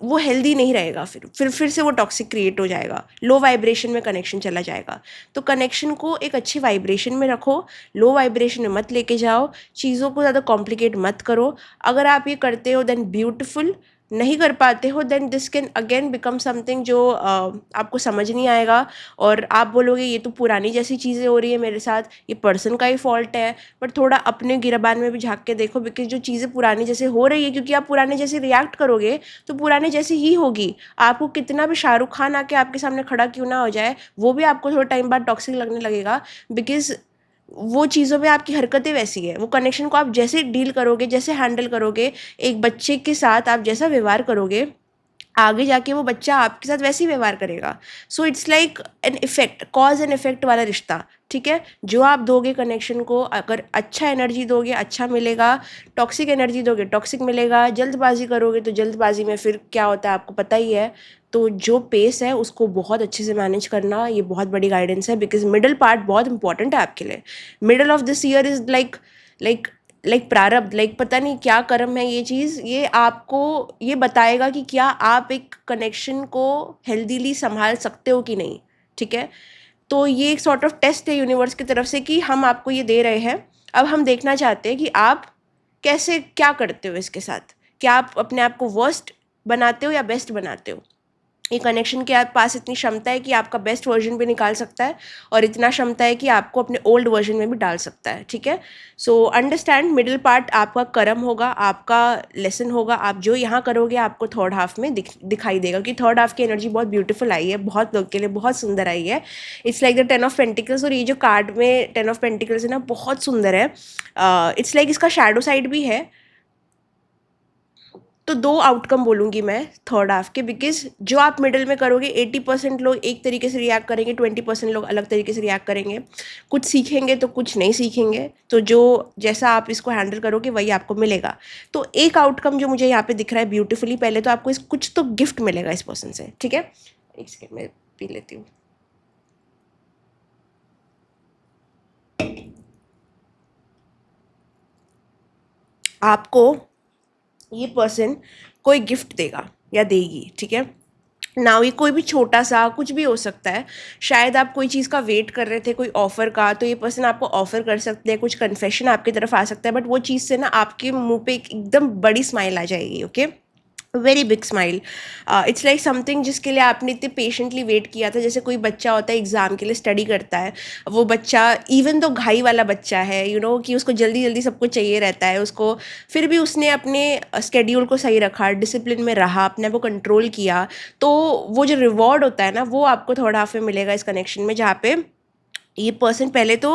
Speaker 1: वो हेल्दी नहीं रहेगा, फिर से वो टॉक्सिक क्रिएट हो जाएगा, लो वाइब्रेशन में कनेक्शन चला जाएगा। तो कनेक्शन को एक अच्छी वाइब्रेशन में रखो, लो वाइब्रेशन में मत लेके जाओ, चीज़ों को ज़्यादा कॉम्प्लिकेट मत करो। अगर आप ये करते हो देन ब्यूटिफुल, नहीं कर पाते हो then this can again become something जो आपको समझ नहीं आएगा, और आप बोलोगे ये तो पुरानी जैसी चीज़ें हो रही है मेरे साथ, ये पर्सन का ही फॉल्ट है। बट थोड़ा अपने गिरबान में भी झांक के देखो, बिकॉज जो चीज़ें पुरानी जैसे हो रही है, क्योंकि आप पुराने जैसे रिएक्ट करोगे तो पुराने जैसी ही होगी। आपको कितना भी शाहरुख खान आके आपके सामने खड़ा क्यों ना हो जाए, वो भी आपको थोड़ा टाइम बाद टॉक्सिक लगने लगेगा, बिकॉज वो चीज़ों में आपकी हरकतें वैसी है। वो कनेक्शन को आप जैसे डील करोगे, जैसे हैंडल करोगे, एक बच्चे के साथ आप जैसा व्यवहार करोगे, आगे जाके वो बच्चा आपके साथ वैसे ही व्यवहार करेगा। सो it's like an effect, cause and effect वाला रिश्ता, ठीक है। जो आप दोगे कनेक्शन को, अगर अच्छा एनर्जी दोगे अच्छा मिलेगा, टॉक्सिक एनर्जी दोगे टॉक्सिक मिलेगा, जल्दबाजी करोगे तो जल्दबाजी में फिर क्या होता है आपको पता ही है। तो जो पेस है उसको बहुत अच्छे से मैनेज करना, ये बहुत बड़ी गाइडेंस है, बिकॉज मिडल पार्ट बहुत इंपॉर्टेंट है आपके लिए। Middle of this year is like like प्रारब्ध, लाइक पता नहीं क्या कर्म है ये चीज़, ये आपको ये बताएगा कि क्या आप एक कनेक्शन को हेल्दीली संभाल सकते हो कि नहीं, ठीक है। तो ये एक सॉर्ट ऑफ टेस्ट है यूनिवर्स की तरफ से कि हम आपको ये दे रहे हैं, अब हम देखना चाहते हैं कि आप कैसे क्या करते हो इसके साथ, क्या आप अपने आप को वर्स्ट बनाते हो या बेस्ट बनाते हो। ये कनेक्शन के आप पास इतनी क्षमता है कि आपका बेस्ट वर्जन भी निकाल सकता है और इतना क्षमता है कि आपको अपने ओल्ड वर्जन में भी डाल सकता है, ठीक है। सो अंडरस्टैंड, मिडिल पार्ट आपका कर्म होगा, आपका लेसन होगा, आप जो यहाँ करोगे आपको थर्ड हाफ में दिखाई देगा कि थर्ड हाफ की एनर्जी बहुत ब्यूटीफुल आई है, बहुत लोग के लिए बहुत सुंदर आई है। It's like the 10 of pentacles, और ये जो कार्ड में 10 ऑफ पेंटिकल्स है ना, बहुत सुंदर है। इट्स लाइक इसका शैडो साइड भी है। तो दो आउटकम बोलूँगी मैं थर्ड हाफ के, बिकॉज जो आप मिडिल में करोगे 80% लोग एक तरीके से रिएक्ट करेंगे, 20% लोग अलग तरीके से रिएक्ट करेंगे, कुछ सीखेंगे तो कुछ नहीं सीखेंगे। तो जो जैसा आप इसको हैंडल करोगे वही आपको मिलेगा। तो एक आउटकम जो मुझे यहाँ पे दिख रहा है ब्यूटीफुली, पहले तो आपको इस कुछ तो गिफ्ट मिलेगा इस पर्सन से, ठीक है। एक सेकेंड में पी लेती हूँ। आपको ये पर्सन कोई गिफ्ट देगा या देगी, ठीक है। नाउ ये कोई भी छोटा सा कुछ भी हो सकता है। शायद आप कोई चीज़ का वेट कर रहे थे, कोई ऑफ़र का, तो ये पर्सन आपको ऑफ़र कर सकते हैं, कुछ कन्फेशन आपकी तरफ आ सकता है, बट वो चीज़ से ना आपके मुंह पे एकदम बड़ी स्माइल आ जाएगी, okay, very big smile. It's like something जिसके लिए आपने इतने पेशेंटली वेट किया था। जैसे कोई बच्चा होता है एग्ज़ाम के लिए स्टडी करता है, वो बच्चा इवन तो घाई वाला बच्चा है, यू नो कि उसको जल्दी जल्दी सब कुछ चाहिए रहता है उसको, फिर भी उसने अपने स्केड्यूल को सही रखा, डिसिप्लिन में रहा, अपने आप को कंट्रोल किया, तो वो जो रिवॉर्ड होता है ना वो आपको थर्ड हाफ में मिलेगा इस कनेक्शन में, जहाँ पे ये पर्सन पहले तो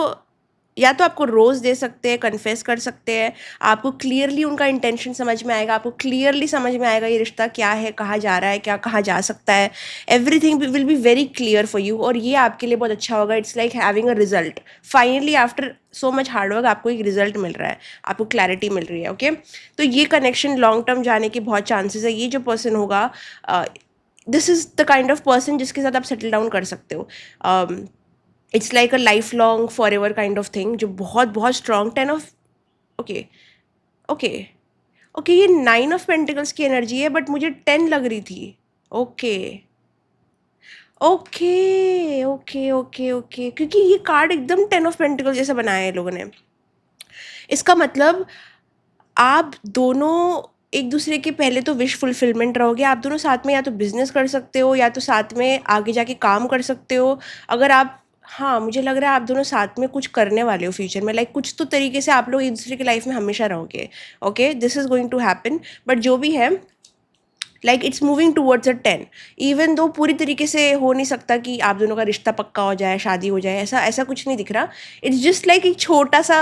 Speaker 1: या तो आपको रोज़ दे सकते हैं, कन्फेस कर सकते हैं, आपको क्लियरली उनका इंटेंशन समझ में आएगा, आपको क्लियरली समझ में आएगा ये रिश्ता क्या है, कहाँ जा रहा है, क्या कहाँ जा सकता है, everything will be very clear for you, और ये आपके लिए बहुत अच्छा होगा। It's like having a result, finally after so much hard work आपको एक रिजल्ट मिल रहा है, आपको क्लैरिटी मिल रही है, ओके। तो ये कनेक्शन लॉन्ग टर्म जाने के बहुत चांसेस है। ये जो पर्सन होगा, this is the kind of person जिसके साथ आप सेटल डाउन कर सकते हो। It's like a life long for ever kind of thing, जो बहुत बहुत strong 10 of, okay okay okay, ये 9 ऑफ पेंटिकल्स की एनर्जी है, बट मुझे 10 लग रही थी। Okay okay okay okay okay, क्योंकि ये कार्ड एकदम 10 ऑफ पेंटिकल्स जैसा बनाया है लोगों ने। इसका मतलब आप दोनों एक दूसरे के पहले तो विश फुलफिलमेंट रहोगे, आप दोनों साथ में या तो बिजनेस कर सकते हो या तो साथ में आगे जाके काम कर सकते हो। अगर आप, हाँ मुझे लग रहा है आप दोनों साथ में कुछ करने वाले हो फ्यूचर में, लाइक कुछ तो तरीके से आप लोग एक दूसरे की लाइफ में हमेशा रहोगे, okay, this is going to happen. But जो भी है, like it's moving towards a 10, even though पूरी तरीके से हो नहीं सकता कि आप दोनों का रिश्ता पक्का हो जाए, शादी हो जाए, ऐसा ऐसा कुछ नहीं दिख रहा। इट्स जस्ट लाइक एक छोटा सा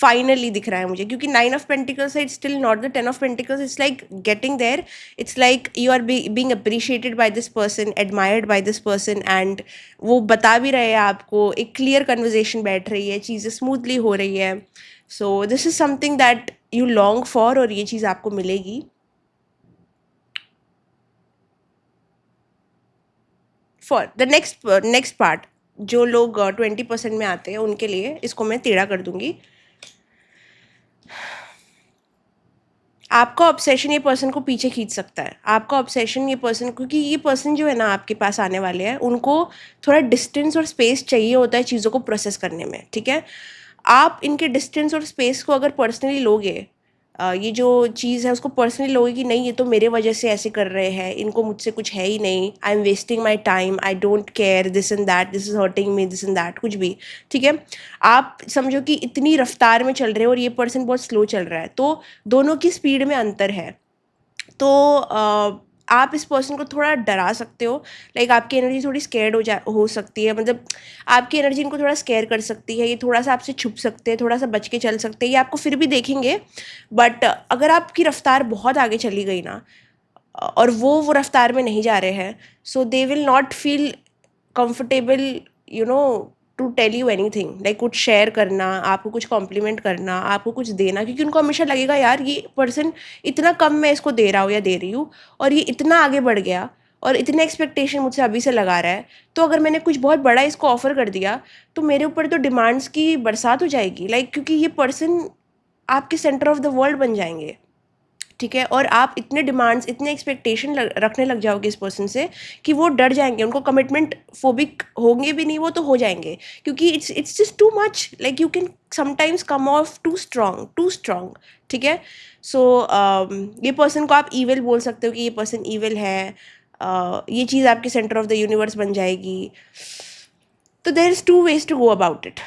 Speaker 1: फाइनली दिख रहा है मुझे, क्योंकि 9 ऑफ पेंटिकल्स है, it's still not the 10 of pentacles, it's like getting there. It's like you are being appreciated by this person, admired by this person, and वो बता भी रहे हैं आपको, एक क्लियर कन्वर्जेशन बैठ रही है, चीज़ें स्मूथली हो रही है। So this is something that you long for, और ये चीज़ आपको मिलेगी। फॉर द नेक्स्ट पार्ट, जो लोग 20% में आते हैं उनके लिए इसको मैं टेढ़ा कर दूंगी। आपका ऑब्सेशन ये पर्सन को पीछे खींच सकता है, आपका ऑब्सेशन ये पर्सन, क्योंकि ये पर्सन जो है ना आपके पास आने वाले हैं, उनको थोड़ा डिस्टेंस और स्पेस चाहिए होता है चीज़ों को प्रोसेस करने में, ठीक है। आप इनके डिस्टेंस और स्पेस को अगर पर्सनली लोगे, ये जो चीज़ है उसको पर्सनली लोगे कि नहीं ये तो मेरे वजह से ऐसे कर रहे हैं, इनको मुझसे कुछ है ही नहीं, I am wasting my time, I don't care, this and that, this is hurting me, this and that, कुछ भी, ठीक है। आप समझो कि इतनी रफ्तार में चल रहे हो और ये पर्सन बहुत स्लो चल रहा है, तो दोनों की स्पीड में अंतर है। तो आप इस पर्सन को थोड़ा डरा सकते हो, लाइक आपकी एनर्जी थोड़ी स्केर्ड हो सकती है, मतलब आपकी एनर्जी इनको थोड़ा स्केयर कर सकती है, ये थोड़ा सा आपसे छुप सकते हैं, थोड़ा सा बच के चल सकते हैं, ये आपको फिर भी देखेंगे। बट अगर आपकी रफ्तार बहुत आगे चली गई ना, और वो रफ्तार में नहीं जा रहे हैं, so they will not feel comfortable, you know, to tell you anything, like कुछ शेयर करना, आपको कुछ कॉम्प्लीमेंट करना, आपको कुछ देना, क्योंकि उनको हमेशा लगेगा यार ये पर्सन इतना कम मैं इसको दे रहा हूँ या दे रही हूँ, और ये इतना आगे बढ़ गया और इतने एक्सपेक्टेशन मुझसे अभी से लगा रहा है, तो अगर मैंने कुछ बहुत बड़ा इसको ऑफर कर दिया तो मेरे ऊपर तो डिमांड्स की बरसात हो जाएगी, लाइक क्योंकि ये पर्सन आपके सेंटर ऑफ द वर्ल्ड बन जाएंगे, ठीक है। और आप इतने डिमांड्स, इतने एक्सपेक्टेशन रखने लग जाओगे इस पर्सन से कि वो डर जाएंगे, उनको कमिटमेंट फोबिक होंगे भी नहीं, वो तो हो जाएंगे, क्योंकि it's just too much, like you can sometimes come off too strong, ठीक है। सो ये पर्सन को आप ईविल बोल सकते हो कि ये पर्सन ईविल है, ये चीज़ आपके सेंटर ऑफ द यूनिवर्स बन जाएगी। तो there is two ways to go about it.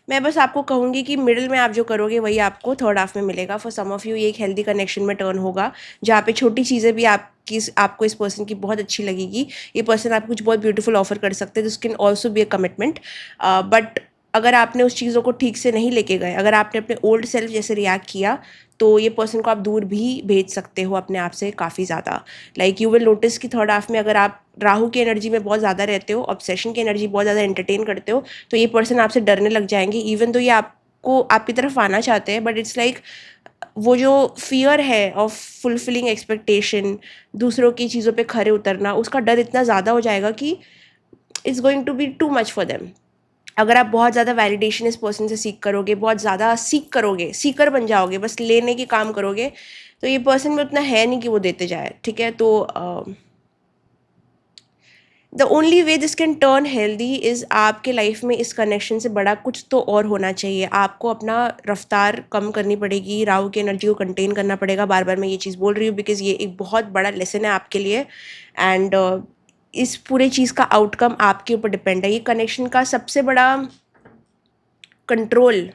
Speaker 1: मैं बस आपको कहूँगी कि मिडिल में आप जो करोगे वही आपको थर्ड हाफ में मिलेगा। फॉर सम ऑफ यू ये एक हेल्दी कनेक्शन में टर्न होगा, जहाँ पे छोटी चीज़ें भी आपको इस पर्सन की बहुत अच्छी लगेगी। ये पर्सन आपको कुछ बहुत ब्यूटीफुल ऑफर कर सकते हैं, this can also be a commitment. But अगर आपने उस चीज़ों को ठीक से नहीं लेके गए, अगर आपने अपने ओल्ड सेल्फ जैसे रिएक्ट किया, तो ये पर्सन को आप दूर भी भेज सकते हो अपने आप से काफ़ी ज़्यादा। लाइक यू विल नोटिस कि थर्ड हाफ में अगर आप राहु की एनर्जी में बहुत ज़्यादा रहते हो, ऑब्सेशन की एनर्जी बहुत ज़्यादा एंटरटेन करते हो, तो ये पर्सन आपसे डरने लग जाएंगे। इवन तो ये आपको आपकी तरफ आना चाहते हैं, बट इट्स लाइक वो जो फियर है ऑफ फुलफिलिंग एक्सपेक्टेशन, दूसरों की चीज़ों पे खरे उतरना, उसका डर इतना ज़्यादा हो जाएगा कि it's going to be too much for them. अगर आप बहुत ज़्यादा वैलिडेशन इस पर्सन से सीख करोगे, बहुत ज़्यादा सीख करोगे, सीकर बन जाओगे, बस लेने के काम करोगे, तो ये पर्सन में उतना है नहीं कि वो देते जाए, ठीक है। तो the only way this can turn healthy is आपके लाइफ में इस कनेक्शन से बड़ा कुछ तो और होना चाहिए। आपको अपना रफ्तार कम करनी पड़ेगी, राहु की एनर्जी को कंटेन करना पड़ेगा। बार बार मैं ये चीज़ बोल रही हूँ बिकॉज ये एक बहुत बड़ा लेसन है आपके लिए। एंड इस पूरे चीज़ का आउटकम आपके ऊपर डिपेंड है। ये कनेक्शन का सबसे बड़ा कंट्रोल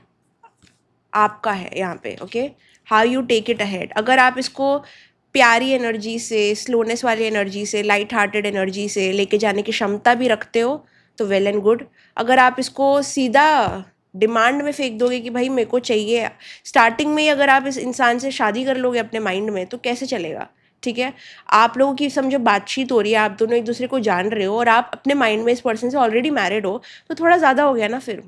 Speaker 1: आपका है यहाँ पे, okay. How you take it ahead. अगर आप इसको प्यारी एनर्जी से, स्लोनेस वाली एनर्जी से, लाइट हार्टेड एनर्जी से लेके जाने की क्षमता भी रखते हो तो वेल एंड गुड। अगर आप इसको सीधा डिमांड में फेंक दोगे कि भाई मेरे को चाहिए, स्टार्टिंग में ही अगर आप इस इंसान से शादी कर लोगे अपने माइंड में, तो कैसे चलेगा, ठीक है। आप लोगों की समझो बातचीत हो रही है, आप दोनों एक दूसरे को जान रहे हो, और आप अपने माइंड में इस पर्सन से ऑलरेडी मैरिड हो, तो थोड़ा ज़्यादा हो गया ना। फिर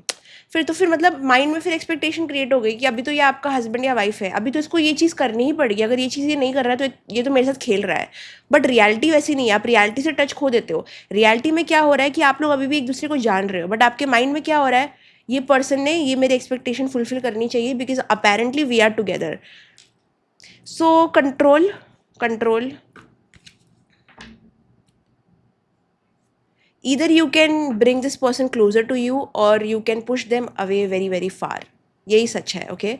Speaker 1: मतलब माइंड में फिर एक्सपेक्टेशन क्रिएट हो गई कि अभी तो ये आपका हस्बैंड या वाइफ है, अभी तो इसको ये चीज़ करनी ही पड़ेगी, अगर ये चीज़ ये नहीं कर रहा है तो ये तो मेरे साथ खेल रहा है। बट रियलिटी वैसी नहीं है, आप रियलिटी से टच खो देते हो। रियलिटी में क्या हो रहा है कि आप लोग अभी भी एक दूसरे को जान रहे हो, बट आपके माइंड में क्या हो रहा है, ये पर्सन ने ये मेरी एक्सपेक्टेशन फुलफिल करनी चाहिए because apparently we are together. So control control, either you can bring this person closer to you or you can push them away very very far। यही सच है, ओके।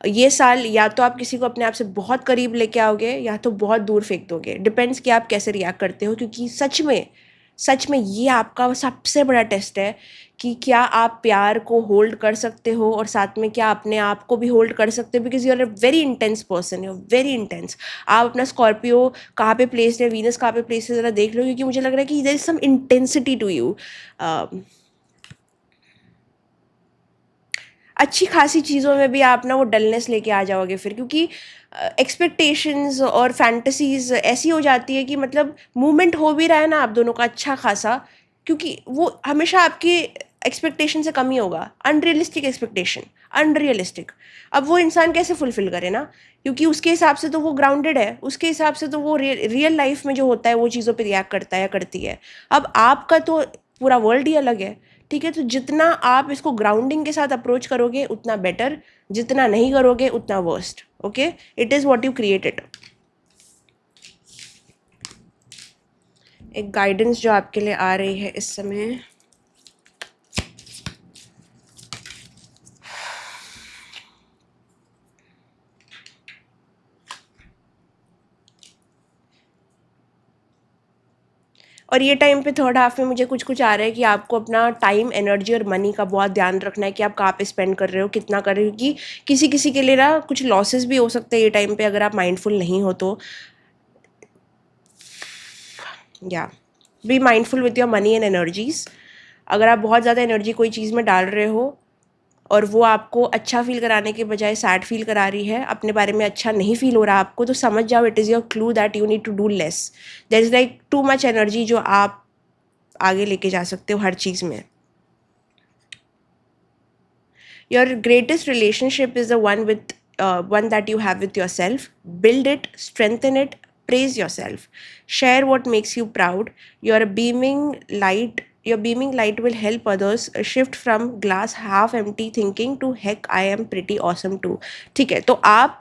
Speaker 1: ये साल या तो आप किसी को अपने आप से बहुत करीब लेके आओगे या तो बहुत दूर फेंक दोगे, डिपेंड्स कि आप कैसे रिएक्ट करते हो। क्योंकि सच में ये आपका सबसे बड़ा टेस्ट है कि क्या आप प्यार को होल्ड कर सकते हो और साथ में क्या अपने आप को भी होल्ड कर सकते हो। Because you are a very intense person, you are very intense. आप अपना स्कॉर्पियो कहाँ पे प्लेस है, वीनस कहाँ पे प्लेस है, ज़रा देख लो, क्योंकि मुझे लग रहा है कि there is some intensity to you. अच्छी खासी चीज़ों में भी आप ना वो डलनेस लेके आ जाओगे फिर, क्योंकि एक्सपेक्टेशंस और फैंटसीज ऐसी हो जाती है कि मतलब मूवमेंट हो भी रहा है ना आप दोनों का अच्छा खासा, क्योंकि वो हमेशा आपकी एक्सपेक्टेशन से कम ही होगा। Unrealistic expectation, unrealistic. अब वो इंसान कैसे फुलफिल करे ना, क्योंकि उसके हिसाब से तो वो ग्राउंडेड है, उसके हिसाब से तो वो रियल लाइफ में जो होता है वो चीज़ों पे रिएक्ट करता है या करती है। अब आपका तो पूरा वर्ल्ड ही अलग है, ठीक है। तो जितना आप इसको ग्राउंडिंग के साथ अप्रोच करोगे उतना बेटर, जितना नहीं करोगे उतना worst, okay. It is what you created. एक गाइडेंस जो आपके लिए आ रही है इस समय, और ये टाइम पे थर्ड हाफ में मुझे कुछ कुछ आ रहा है कि आपको अपना टाइम, एनर्जी और मनी का बहुत ध्यान रखना है कि आप कहाँ पे स्पेंड कर रहे हो, कितना कर रहे हो। क्योंकि किसी किसी के लिए ना कुछ लॉसेस भी हो सकते हैं ये टाइम पे अगर आप माइंडफुल नहीं हो तो। या be mindful with your money and energies. अगर आप बहुत ज़्यादा एनर्जी कोई चीज़ में डाल रहे हो और वो आपको अच्छा फील कराने के बजाय सैड फील करा रही है, अपने बारे में अच्छा नहीं फील हो रहा आपको, तो समझ जाओ it is your clue that you need to do less. There is like too much energy जो आप आगे लेके जा सकते हो हर चीज़ में। Your greatest relationship is the one that you have with yourself. Build it, strengthen it, praise yourself, share what makes you proud. You're a beaming light, your beaming light will help others shift from glass half empty thinking to heck I am pretty awesome too. ठीक है, तो आप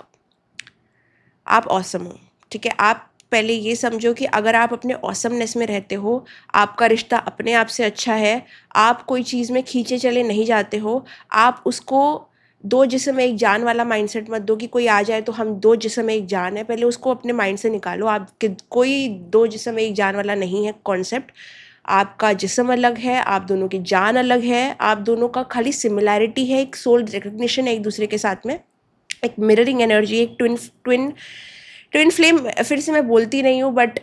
Speaker 1: awesome हो। ठीक है, आप पहले ये समझो कि अगर आप अपने ऑसमनेस में रहते हो, आपका रिश्ता अपने आप से अच्छा है, आप कोई चीज़ में खींचे चले नहीं जाते हो, आप उसको दो जिस्म एक जान वाला माइंडसेट मत दो कि कोई आ जाए तो हम दो जिस्म एक जान है, पहले उसको अपने माइंड से निकालो। आप कोई दो जिस्म एक जान वाला नहीं है कॉन्सेप्ट। आपका जिस्म अलग है, आप दोनों की जान अलग है, आप दोनों का खाली सिमिलैरिटी है, एक सोल रिकग्निशन है एक दूसरे के साथ में, एक मिररिंग एनर्जी, एक ट्विन ट्विन ट्विन फ्लेम। फिर से मैं बोलती नहीं हूँ, बट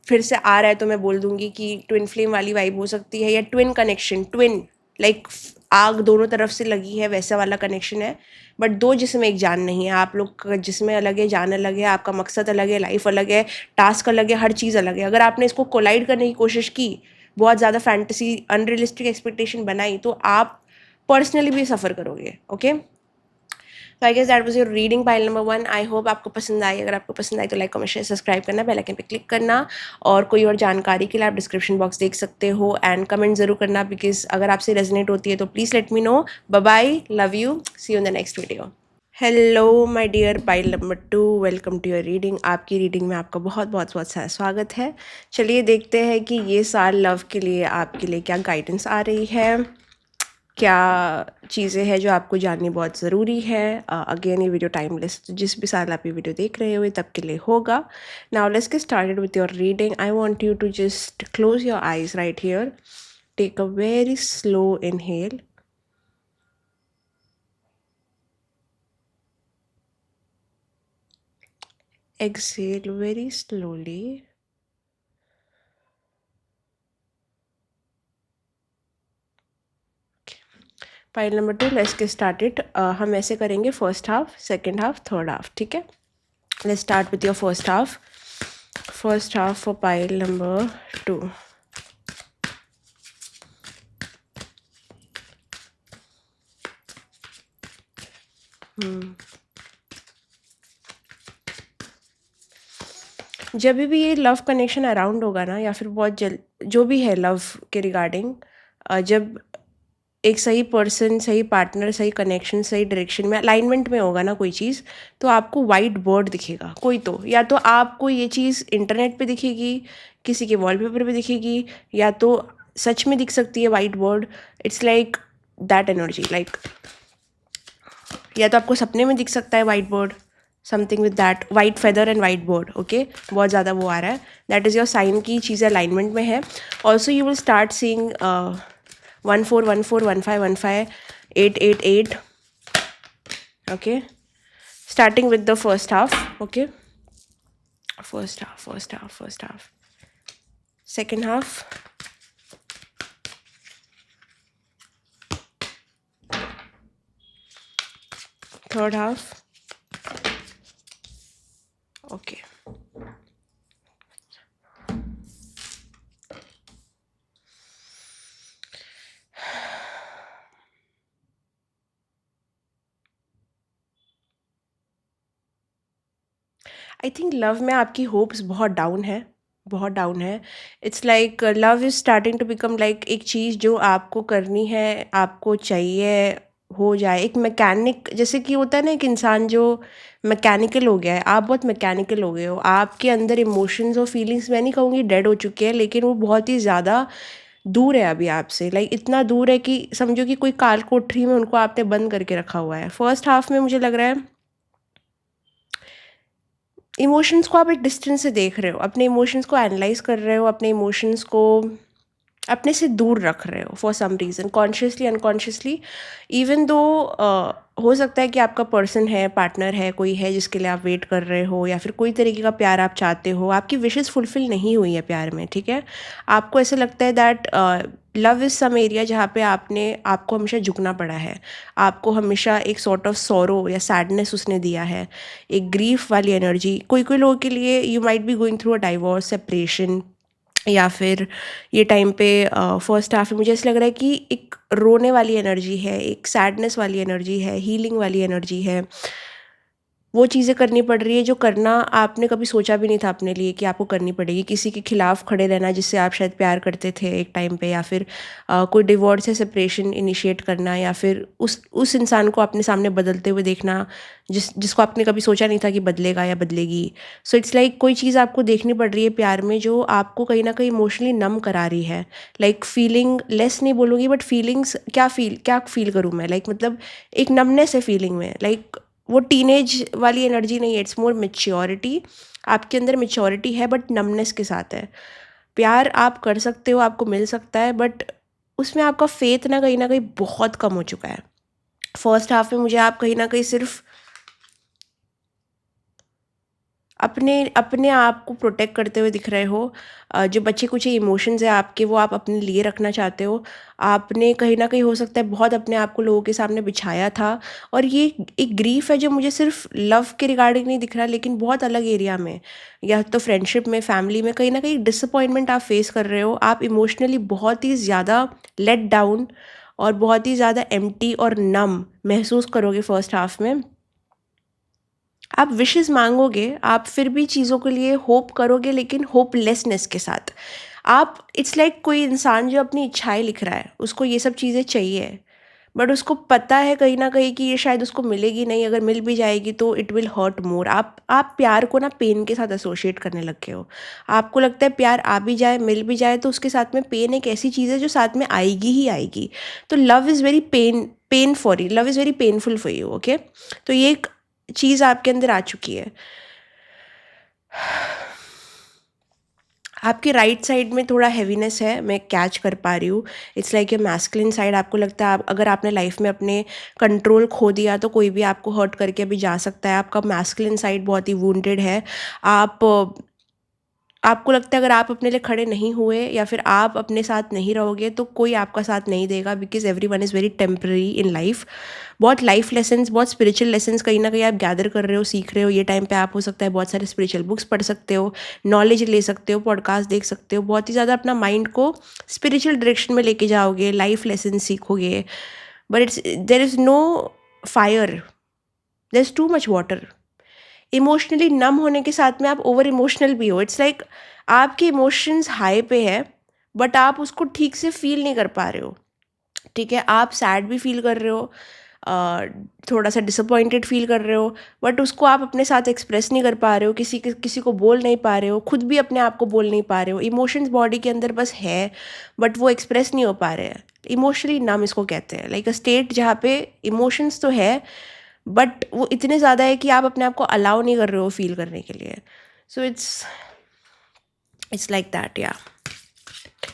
Speaker 1: फिर से आ रहा है तो मैं बोल दूंगी कि ट्विन फ्लेम वाली वाइब हो सकती है, या ट्विन कनेक्शन, ट्विन लाइक आग दोनों तरफ से लगी है वैसा वाला कनेक्शन है। बट दो जिसमें एक जान नहीं है, आप लोग का जिसमें अलग है, जान अलग है, आपका मकसद अलग है, लाइफ अलग है, टास्क अलग है, हर चीज़ अलग है। अगर आपने इसको कोलाइड करने की कोशिश की, बहुत ज़्यादा फैंटेसी अनरियलिस्टिक एक्सपेक्टेशन बनाई, तो आप पर्सनली भी सफ़र करोगे। ओके, तो I guess that was your reading pile number 1। I hope आपको पसंद आई। अगर आपको पसंद आई तो लाइक कमेंट शेयर सब्सक्राइब करना, बेल आइकन पे क्लिक करना, और कोई और जानकारी के लिए आप डिस्क्रिप्शन बॉक्स देख सकते हो, एंड कमेंट ज़रूर करना, बिकॉज अगर आपसे रेजोनेट होती है तो please let me know. Bye bye, love you, see you in the next video. Hello my dear pile number 2, welcome to your reading. आपकी रीडिंग में आपका बहुत बहुत बहुत सारा स्वागत है। चलिए देखते हैं कि ये साल लव के लिए आपके लिए क्या गाइडेंस आ रही है, क्या चीज़ें हैं जो आपको जाननी बहुत ज़रूरी है। अगेन ये वीडियो टाइमलेस, तो जिस भी साल आप ये वीडियो देख रहे हो तब के लिए होगा। Now let's get started with your reading. I want you to just close your eyes right here, take a very slow inhale, exhale very slowly. Pile number 2, let's get started. हम ऐसे करेंगे first half, second half, third half. ठीक है, let's start with your first half. First half for pile number 2। जब भी ये love connection around होगा ना, या फिर बहुत जल्द जो भी है लव के रिगार्डिंग, जब एक सही पर्सन, सही पार्टनर, सही कनेक्शन, सही डायरेक्शन में, अलाइनमेंट में होगा ना कोई चीज़, तो आपको वाइट बोर्ड दिखेगा कोई तो। या तो आपको ये चीज़ इंटरनेट पे दिखेगी, किसी के वॉलपेपर पे दिखेगी, या तो सच में दिख सकती है white board. It's like that energy, like या तो आपको सपने में दिख सकता है white board, something with that white feather and white board. Okay, बहुत ज़्यादा वो आ रहा है, दैट इज़ योर साइन की चीज़ें अलाइनमेंट में है। Also you will start seeing 14141515 888। Okay, starting with the first half. Okay, first half, first half, first half, second half, third half. Okay, I think love में आपकी hopes बहुत down है, बहुत down है। It's like love is starting to become like एक चीज़ जो आपको करनी है, आपको चाहिए हो जाए, एक मैकेनिक जैसे कि होता है ना, एक इंसान जो मैकेनिकल हो गया है। आप बहुत मैकेनिकल हो गए हो, आपके अंदर इमोशंस और फीलिंग्स, मैं नहीं कहूँगी डेड हो चुके हैं, लेकिन वो बहुत ही ज़्यादा दूर है अभी आपसे। लाइक इतना दूर है कि समझो कि कोई काल कोठरी में उनको आपने बंद करके रखा हुआ है। फर्स्ट हाफ में मुझे लग रहा है इमोशंस को आप एक डिस्टेंस से देख रहे हो, अपने इमोशंस को एनालाइज कर रहे हो, अपने इमोशंस को अपने से दूर रख रहे हो for some reason, consciously unconsciously. Even though हो सकता है कि आपका पर्सन है, पार्टनर है, कोई है जिसके लिए आप वेट कर रहे हो, या फिर कोई तरीके का प्यार आप चाहते हो, आपकी विशेज़ फुलफ़िल नहीं हुई है प्यार में। ठीक है, आपको ऐसा लगता है that love is some area जहाँ पे आपको हमेशा झुकना पड़ा है, आपको हमेशा एक सॉर्ट ऑफ सॉरो या सैडनेस उसने दिया है, एक ग्रीफ वाली एनर्जी। कोई कोई लोगों के लिए you might be going through a divorce, separation, या फिर ये टाइम पे फर्स्ट हाफ में मुझे ऐसा लग रहा है कि एक रोने वाली एनर्जी है, एक सैडनेस वाली एनर्जी है, हीलिंग वाली एनर्जी है। वो चीज़ें करनी पड़ रही है जो करना आपने कभी सोचा भी नहीं था अपने लिए कि आपको करनी पड़ेगी। किसी के खिलाफ खड़े रहना जिससे आप शायद प्यार करते थे एक टाइम पे, या फिर कोई डिवोर्स या सेपरेशन इनिशिएट करना, या फिर उस इंसान को अपने सामने बदलते हुए देखना जिसको आपने कभी सोचा नहीं था कि बदलेगा या बदलेगी। सो इट्स लाइक कोई चीज़ आपको देखनी पड़ रही है प्यार में जो आपको कहीं न कहीं इमोशनली नम करा रही है। लाइक फीलिंग लेस नहीं बोलूँगी, बट फीलिंग्स क्या फ़ील करूँ मैं, लाइक मतलब एक नमनेस है फीलिंग में। लाइक वो टीनेज वाली एनर्जी नहीं है, इट्स मोर मैच्योरिटी। आपके अंदर मैच्योरिटी है बट नमनेस के साथ है। प्यार आप कर सकते हो, आपको मिल सकता है, बट उसमें आपका फेथ ना कहीं न कहीं बहुत कम हो चुका है। फर्स्ट हाफ में मुझे आप कहीं न कहीं सिर्फ़ अपने अपने आप को प्रोटेक्ट करते हुए दिख रहे हो। जो बचे-कुचे इमोशंस हैं आपके, वो आप अपने लिए रखना चाहते हो। आपने कहीं न कहीं हो सकता है बहुत अपने आप को लोगों के सामने बिछाया था, और ये एक ग्रीफ़ है जो मुझे सिर्फ़ लव के रिगार्डिंग नहीं दिख रहा, लेकिन बहुत अलग एरिया में, या तो फ्रेंडशिप में, फैमिली में कहीं न कहीं डिसअपॉइंटमेंट आप फ़ेस कर रहे हो। आप इमोशनली बहुत ही ज़्यादा लेट डाउन और बहुत ही ज़्यादा एम्प्टी और नम महसूस करोगे फर्स्ट हाफ़ में। आप विशेज़ माँगोगे, आप फिर भी चीज़ों के लिए होप करोगे, लेकिन होपलेसनेस के साथ। आप इट्स लाइक कोई इंसान जो अपनी इच्छाएँ लिख रहा है, उसको ये सब चीज़ें चाहिए, बट उसको पता है कहीं न कहीं कि ये शायद उसको मिलेगी नहीं, अगर मिल भी जाएगी तो इट विल हर्ट मोर। आप प्यार को ना पेन के साथ एसोसिएट करने लग गए हो। आपको लगता है प्यार आ भी जाए, मिल भी जाए, तो उसके साथ में पेन एक ऐसी चीज़ है जो साथ में आएगी ही आएगी। तो love is very pain for you, love is very painful for you, okay? तो ये एक चीज़ आपके अंदर आ चुकी है। आपके राइट साइड में थोड़ा हेवीनेस है, मैं कैच कर पा रही हूँ। It's like a masculine side. आपको लगता है आप अगर आपने लाइफ में अपने कंट्रोल खो दिया तो कोई भी आपको हर्ट करके भी जा सकता है। आपका मैस्कुलिन साइड बहुत ही वुंडेड है। आप आपको लगता है अगर आप अपने लिए खड़े नहीं हुए या फिर आप अपने साथ नहीं रहोगे तो कोई आपका साथ नहीं देगा, because everyone is very temporary in life. बहुत लाइफ लेसन्स, बहुत स्पिरिचुअल लेसन्स कहीं न कहीं आप गैदर कर रहे हो, सीख रहे हो। ये टाइम पे आप हो सकता है बहुत सारे स्पिरिचुअल बुक्स पढ़ सकते हो, नॉलेज ले सकते हो, पॉडकास्ट देख सकते हो। बहुत ही ज़्यादा अपना माइंड को स्पिरिचुअल डायरेक्शन में लेके जाओगे, लाइफ लेसन्स सीखोगे। But there is no fire, there is too much water. Emotionally नम होने के साथ में आप ओवर इमोशनल भी हो। इट्स लाइक आपके इमोशंस हाई पे है, बट आप उसको ठीक से फ़ील नहीं कर पा रहे हो, ठीक है? आप सैड भी फ़ील कर रहे हो, अ, थोड़ा-सा डिसअपॉइंटेड फ़ील कर रहे हो, बट उसको आप अपने साथ एक्सप्रेस नहीं कर पा रहे हो, किसी को बोल नहीं पा रहे हो, खुद भी अपने आप को बोल नहीं पा रहे हो। इमोशंस बॉडी के अंदर बस है, बट वो एक्सप्रेस नहीं हो पा रहे हैं। इमोशनली नम इसको कहते हैं, लाइक अ स्टेट जहाँ पे इमोशंस तो है, बट वो इतने ज़्यादा है कि आप अपने आप को अलाउ नहीं कर रहे हो फ़ील करने के लिए। सो इट्स लाइक दैट, या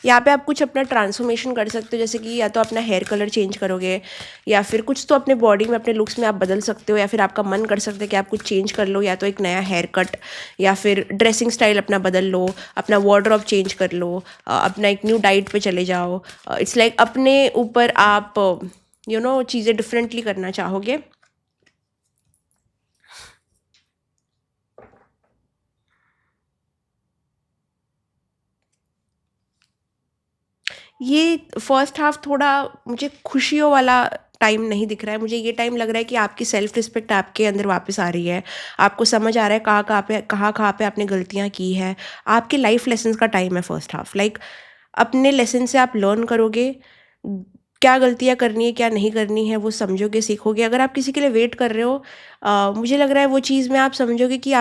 Speaker 1: यहाँ पे आप कुछ अपना ट्रांसफॉर्मेशन कर सकते हो, जैसे कि या तो अपना हेयर कलर चेंज करोगे, या फिर कुछ तो अपने बॉडी में, अपने लुक्स में आप बदल सकते हो, या फिर आपका मन कर सकता है कि आप कुछ चेंज कर लो, या तो एक नया हेयर कट, या फिर ड्रेसिंग स्टाइल अपना बदल लो, अपना वार्डरोब चेंज कर लो, अपना एक न्यू डाइट पे चले जाओ। इट्स लाइक अपने ऊपर आप चीज़ें डिफरेंटली करना चाहोगे। ये फर्स्ट हाफ थोड़ा मुझे खुशियों वाला टाइम नहीं दिख रहा है। मुझे ये टाइम लग रहा है कि आपकी सेल्फ रिस्पेक्ट आपके अंदर वापस आ रही है। आपको समझ आ रहा है कहाँ-कहाँ पे आपने गलतियाँ की हैं। आपके लाइफ लेसन्स का टाइम है फर्स्ट हाफ। लाइक अपने लेसन से आप लर्न करोगे, क्या गलतियाँ करनी है, क्या नहीं करनी है, वो समझोगे, सीखोगे। अगर आप किसी के लिए वेट कर रहे हो, मुझे लग रहा है वो चीज़ में आप समझोगे कि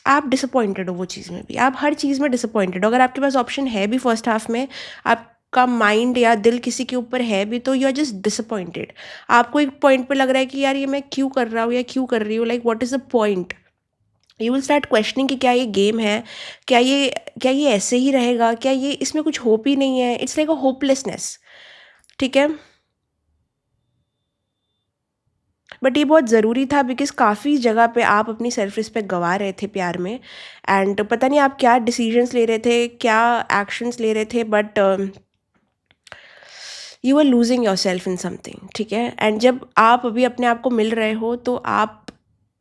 Speaker 1: आप डिसअपॉइंटेड हो वो चीज़ में भी, आप हर चीज़ में डिसअपॉइंटेड हो। अगर आपके पास ऑप्शन है भी फर्स्ट हाफ में, आपका माइंड या दिल किसी के ऊपर है भी, तो यू आर जस्ट डिसअपॉइंटेड। आपको एक पॉइंट पे लग रहा है कि यार ये मैं क्यों कर रहा हूँ या क्यों कर रही हूँ, like what is the point? You will start questioning कि क्या ये गेम है? क्या ये ऐसे ही रहेगा? क्या ये इसमें कुछ होप ही नहीं है? इट्स लाइक अ होपलेसनेस, ठीक है? बट ये बहुत ज़रूरी था, बिकॉज़ काफ़ी जगह पे आप अपनी सेल्फ रिस्पेक्ट गँवा रहे थे प्यार में, एंड पता नहीं आप क्या डिसीजंस ले रहे थे, क्या एक्शंस ले रहे थे, but you are losing yourself in something, ठीक है? एंड जब आप अभी अपने आप को मिल रहे हो तो आप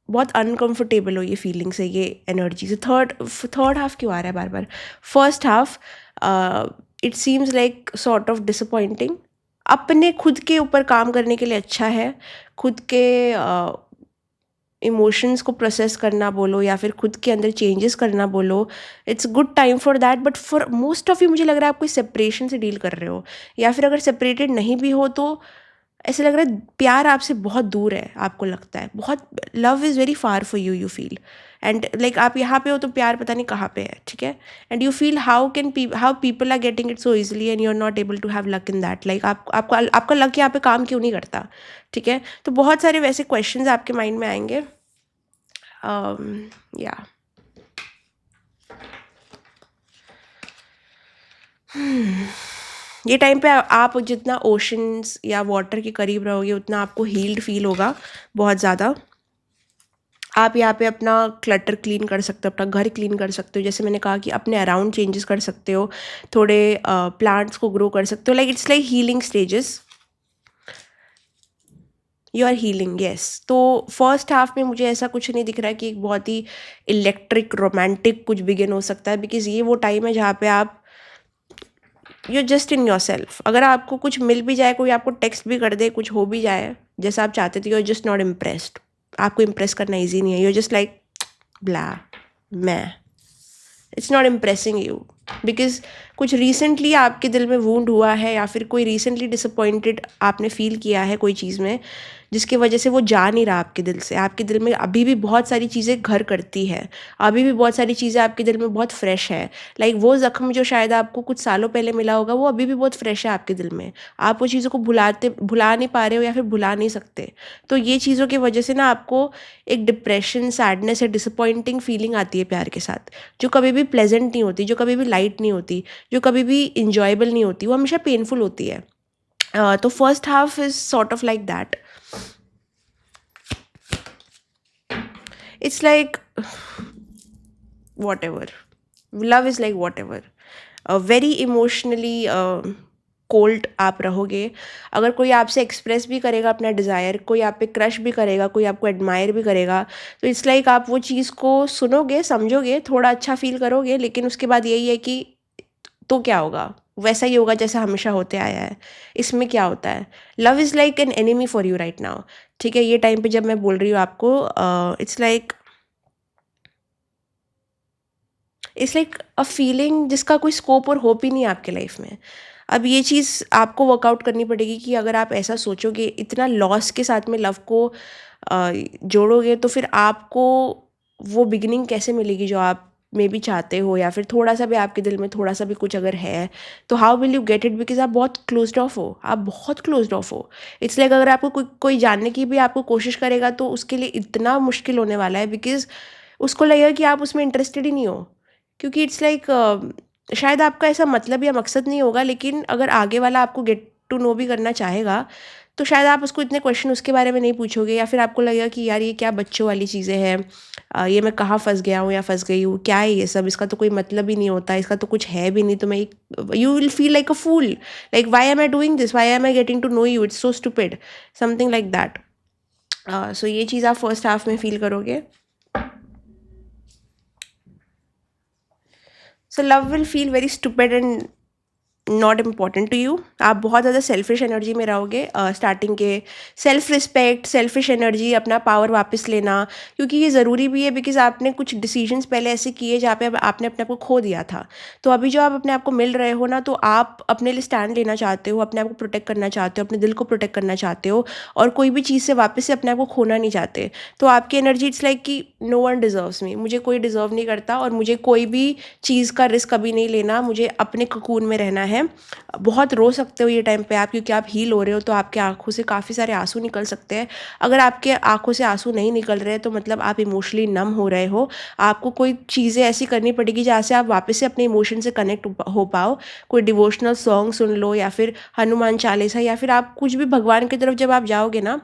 Speaker 1: बहुत अनकंफर्टेबल हो ये फीलिंग से, ये एनर्जी से। थर्ड हाफ क्यों आ रहा है बार-बार? First half it seems like sort of disappointing. अपने खुद के ऊपर काम करने के लिए अच्छा है, खुद के इमोशंस को प्रोसेस करना बोलो या फिर खुद के अंदर चेंजेस करना बोलो, it's good time for that. But for most of you मुझे लग रहा है आप कोई सेपरेशन से डील कर रहे हो, या फिर अगर सेपरेटेड नहीं भी हो तो ऐसे लग रहा है प्यार आपसे बहुत दूर है, आपको लगता है बहुत, love is very far for you, you feel. And like आप यहाँ पे हो तो प्यार पता नहीं कहाँ पे है, ठीक है। And you feel how people are getting it so easily and you are not able to have luck in that, like आपका लक यहाँ पे काम क्यों नहीं करता, ठीक है। तो बहुत सारे वैसे क्वेश्चंस आपके माइंड में आएंगे। या ये टाइम पे आप जितना ओशंस या वाटर के करीब रहोगे उतना आपको हील्ड फील होगा बहुत ज़्यादा। आप यहाँ पे अपना क्लटर क्लीन कर सकते हो, अपना घर क्लीन कर सकते हो, जैसे मैंने कहा कि अपने अराउंड चेंजेस कर सकते हो, थोड़े प्लांट्स को ग्रो कर सकते हो, like it's like healing stages, you are healing, yes. तो फर्स्ट हाफ में मुझे ऐसा कुछ नहीं दिख रहा है कि एक बहुत ही इलेक्ट्रिक रोमांटिक कुछ बिगिन हो सकता है, बिकॉज ये वो टाइम है जहाँ पे आप you just in your self. अगर आपको कुछ मिल भी जाए, कोई आपको टेक्स्ट भी कर दे, कुछ हो भी जाए जैसा आप चाहते थे, you are just not impressed. आपको इम्प्रेस करना ईजी नहीं है, you are just like blah, मैं, it's not impressing you, because कुछ रिसेंटली आपके दिल में वूंड हुआ है या फिर कोई रिसेंटली डिसअपॉइंटेड आपने फील किया है कोई चीज़ में, जिसकी वजह से वो जा नहीं रहा आपके दिल से। आपके दिल में अभी भी बहुत सारी चीज़ें घर करती है, अभी भी बहुत सारी चीज़ें आपके दिल में बहुत फ्रेश है, लाइक वो ज़ख्म जो शायद आपको कुछ सालों पहले मिला होगा वो अभी भी बहुत फ्रेश है आपके दिल में। आप वो चीज़ों को भुला नहीं पा रहे हो या फिर भुला नहीं सकते। तो ये चीज़ों की वजह से ना आपको एक डिप्रेशन, सैडनेस या डिसअपॉइंटिंग फीलिंग आती है प्यार के साथ, जो कभी भी प्लेजेंट नहीं होती, जो कभी भी लाइट नहीं होती, जो कभी भी इंजॉयबल नहीं होती, वो हमेशा पेनफुल होती है। तो first half is sort of like that. It's like what ever, love is like what ever, very emotionally cold आप रहोगे। अगर कोई आपसे एक्सप्रेस भी करेगा अपना डिज़ायर, कोई आप पे क्रश भी करेगा, कोई आपको एडमायर भी करेगा, तो इट्स लाइक आप वो चीज़ को सुनोगे, समझोगे, थोड़ा अच्छा फील करोगे, लेकिन उसके बाद यही है कि तो क्या होगा, वैसा ही होगा जैसा हमेशा होते आया है, इसमें क्या होता है। Love is like an enemy for you right now, ठीक है। ये टाइम पे जब मैं बोल रही हूँ आपको, इट्स लाइक अ फीलिंग जिसका कोई स्कोप और होप ही नहीं है आपके लाइफ में। अब ये चीज़ आपको वर्कआउट करनी पड़ेगी कि अगर आप ऐसा सोचोगे, इतना लॉस के साथ में लव को जोड़ोगे, तो फिर आपको वो बिगिनिंग कैसे मिलेगी जो आप मे भी चाहते हो, या फिर थोड़ा सा भी आपके दिल में थोड़ा सा भी कुछ अगर है तो how will you get it, because आप बहुत क्लोज्ड ऑफ हो, आप बहुत क्लोज्ड ऑफ हो। इट्स लाइक अगर आपको कोई जानने की भी आपको कोशिश करेगा तो उसके लिए इतना मुश्किल होने वाला है, बिकॉज उसको लगेगा कि आप उसमें इंटरेस्टेड ही नहीं हो, क्योंकि इट्स लाइक शायद आपका ऐसा मतलब या मकसद नहीं होगा, लेकिन अगर आगे वाला आपको गेट टू नो भी करना चाहेगा तो शायद आप उसको इतने क्वेश्चन उसके बारे में नहीं पूछोगे, या फिर आपको लगेगा कि यार ये क्या बच्चों वाली चीज़ें हैं, ये मैं कहाँ फंस गया हूँ या फंस गई हूँ, क्या है ये सब, इसका तो कोई मतलब ही नहीं होता, इसका तो कुछ है भी नहीं, तो मैं, you will feel like a fool, like why am I doing this, why am I getting to know you, it's so stupid, something like that. So ये चीज़ आप फर्स्ट हाफ में फील करोगे। So love will feel very stupid and not important to you. आप बहुत ज़्यादा selfish energy में रहोगे स्टार्टिंग के। सेल्फ रिस्पेक्ट, सेल्फिश एनर्जी, अपना पावर वापस लेना, क्योंकि ये ज़रूरी भी है, बिकॉज आपने कुछ डिसीजंस पहले ऐसे किए जहाँ पे आपने अपने आप को खो दिया था। तो अभी जो आप अपने आप को मिल रहे हो ना, तो आप अपने लिए स्टैंड लेना चाहते हो, अपने आप को प्रोटेक्ट करना चाहते हो, अपने दिल को प्रोटेक्ट करना चाहते हो, और कोई भी चीज़ से वापस से अपने आप को खोना नहीं चाहते। तो आपकी एनर्जी इट्स लाइक कि नो वन डिज़र्व्स मी, मुझे कोई डिज़र्व नहीं करता, और मुझे कोई भी चीज़ का रिस्क कभी नहीं लेना, मुझे अपने ककून में रहना है। बहुत रो सकते हो ये टाइम पे आप, क्योंकि आप हील हो रहे हो, तो आपके आँखों से काफ़ी सारे आंसू निकल सकते हैं। अगर आपके आँखों से आंसू नहीं निकल रहे तो मतलब आप इमोशनली नम हो रहे हो। आपको कोई चीज़ें ऐसी करनी पड़ेगी जहाँ से आप वापस से अपने इमोशन से कनेक्ट हो पाओ। कोई डिवोशनल सॉन्ग सुन लो, या फिर हनुमान चालीसा, या फिर आप कुछ भी भगवान की तरफ जब आप जाओगे ना,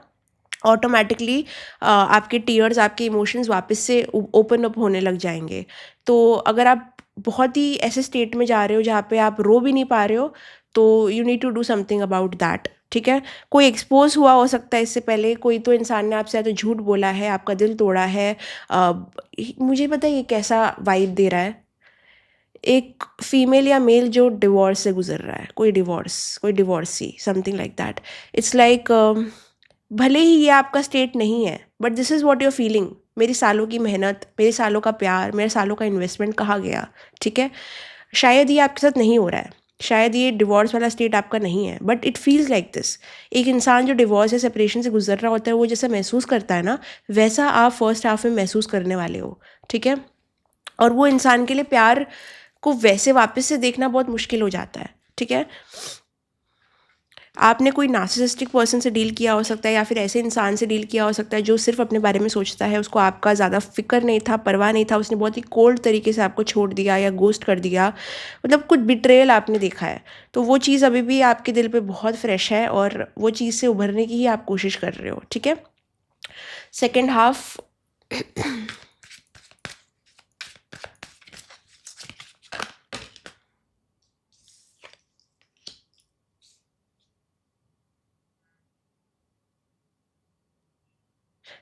Speaker 1: ऑटोमेटिकली आपके टीयर्स, आपके इमोशंस वापस से ओपन अप होने लग जाएंगे। तो अगर आप बहुत ही ऐसे स्टेट में जा रहे हो जहाँ पे आप रो भी नहीं पा रहे हो, तो you need to do something about that, ठीक है। कोई एक्सपोज हुआ हो सकता है इससे पहले, कोई तो इंसान ने आपसे या तो झूठ बोला है, आपका दिल तोड़ा है। अ, मुझे पता है ये कैसा वाइब दे रहा है, एक फीमेल या मेल जो डिवोर्स से गुजर रहा है, कोई divorcee, something like that. It's like भले ही ये आपका स्टेट नहीं है, but this is what you're feeling. मेरी सालों की मेहनत, मेरे सालों का प्यार, मेरे सालों का इन्वेस्टमेंट कहाँ गया? ठीक है, शायद ये आपके साथ नहीं हो रहा है, शायद ये डिवोर्स वाला स्टेट आपका नहीं है, but it feels like this. एक इंसान जो डिवोर्स या सेपरेशन से गुजर रहा होता है, वो जैसा महसूस करता है ना, वैसा आप फर्स्ट हाफ में महसूस करने वाले हो। ठीक है, और वो इंसान के लिए प्यार को वैसे वापस से देखना बहुत मुश्किल हो जाता है। ठीक है, आपने कोई नार्सिसिस्टिक पर्सन से डील किया हो सकता है, या फिर ऐसे इंसान से डील किया हो सकता है जो सिर्फ अपने बारे में सोचता है, उसको आपका ज़्यादा फिक्र नहीं था, परवाह नहीं था, उसने बहुत ही कोल्ड तरीके से आपको छोड़ दिया या गोस्ट कर दिया, मतलब कुछ बिट्रेयल आपने देखा है। तो वो चीज़ अभी भी आपके दिल पे बहुत फ्रेश है, और वो चीज़ से उभरने की ही आप कोशिश कर रहे हो। ठीक है, सेकेंड हाफ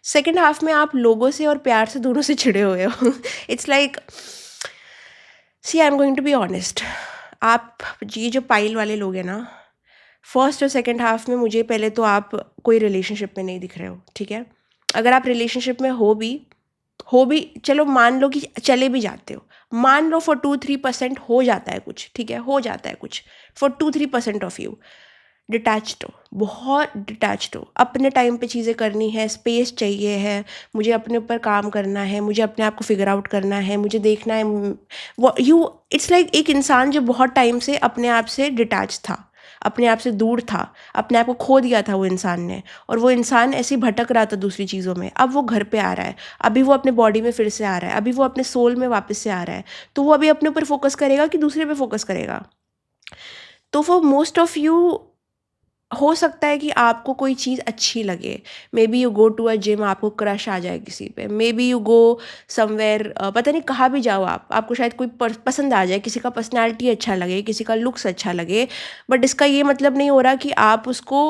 Speaker 1: सेकेंड हाफ में आप लोगों से और प्यार से, दोनों से छिड़े हुए हो। It's like, see I am going to be honest, आप ये जो पाइल वाले लोग हैं ना, फर्स्ट और सेकेंड हाफ में मुझे पहले तो आप कोई रिलेशनशिप में नहीं दिख रहे हो। ठीक है, अगर आप रिलेशनशिप में हो भी चलो, मान लो कि चले भी जाते हो, मान लो फॉर 2-3% हो जाता है कुछ। ठीक है, हो जाता है कुछ फॉर 2-3% ऑफ यू। डिटैच्ड हो, बहुत डिटैच्ड हो, अपने टाइम पे चीज़ें करनी है, स्पेस चाहिए है, मुझे अपने ऊपर काम करना है, मुझे अपने आप को फिगर आउट करना है, मुझे देखना है वो यू। इट्स लाइक एक इंसान जो बहुत टाइम से अपने आप से डिटैच था, अपने आप से दूर था, अपने आप को खो दिया था वो इंसान ने, और वो इंसान ऐसे ही भटक रहा था दूसरी चीज़ों में। अब वो घर पे आ रहा है, अभी वो अपने बॉडी में फिर से आ रहा है, अभी वो अपने सोल में वापस से आ रहा है, तो वो अभी अपने ऊपर फोकस करेगा कि दूसरे पे फोकस करेगा? तो फॉर मोस्ट ऑफ यू, हो सकता है कि आपको कोई चीज़ अच्छी लगे, maybe you go to a gym, आपको क्रश आ जाए किसी पे, maybe you go somewhere, पता नहीं कहाँ भी जाओ आप, आपको शायद कोई पसंद आ जाए, किसी का पर्सनैलिटी अच्छा लगे, किसी का लुक्स अच्छा लगे, बट इसका ये मतलब नहीं हो रहा कि आप उसको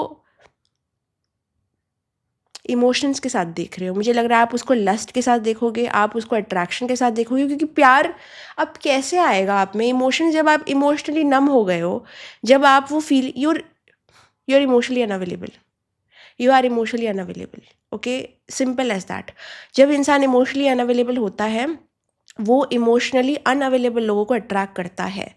Speaker 1: इमोशंस के साथ देख रहे हो। मुझे लग रहा है आप उसको लस्ट के साथ देखोगे, आप उसको अट्रैक्शन के साथ देखोगे, क्योंकि प्यार अब कैसे आएगा आप में इमोशन, जब आप इमोशनली नम हो गए हो, जब आप वो feel you're emotionally unavailable, you are emotionally unavailable. Okay, simple as that. जब इंसान इमोशनली अनअवेलेबल होता है, वो इमोशनली अनअवेलेबल लोगों को अट्रैक्ट करता है।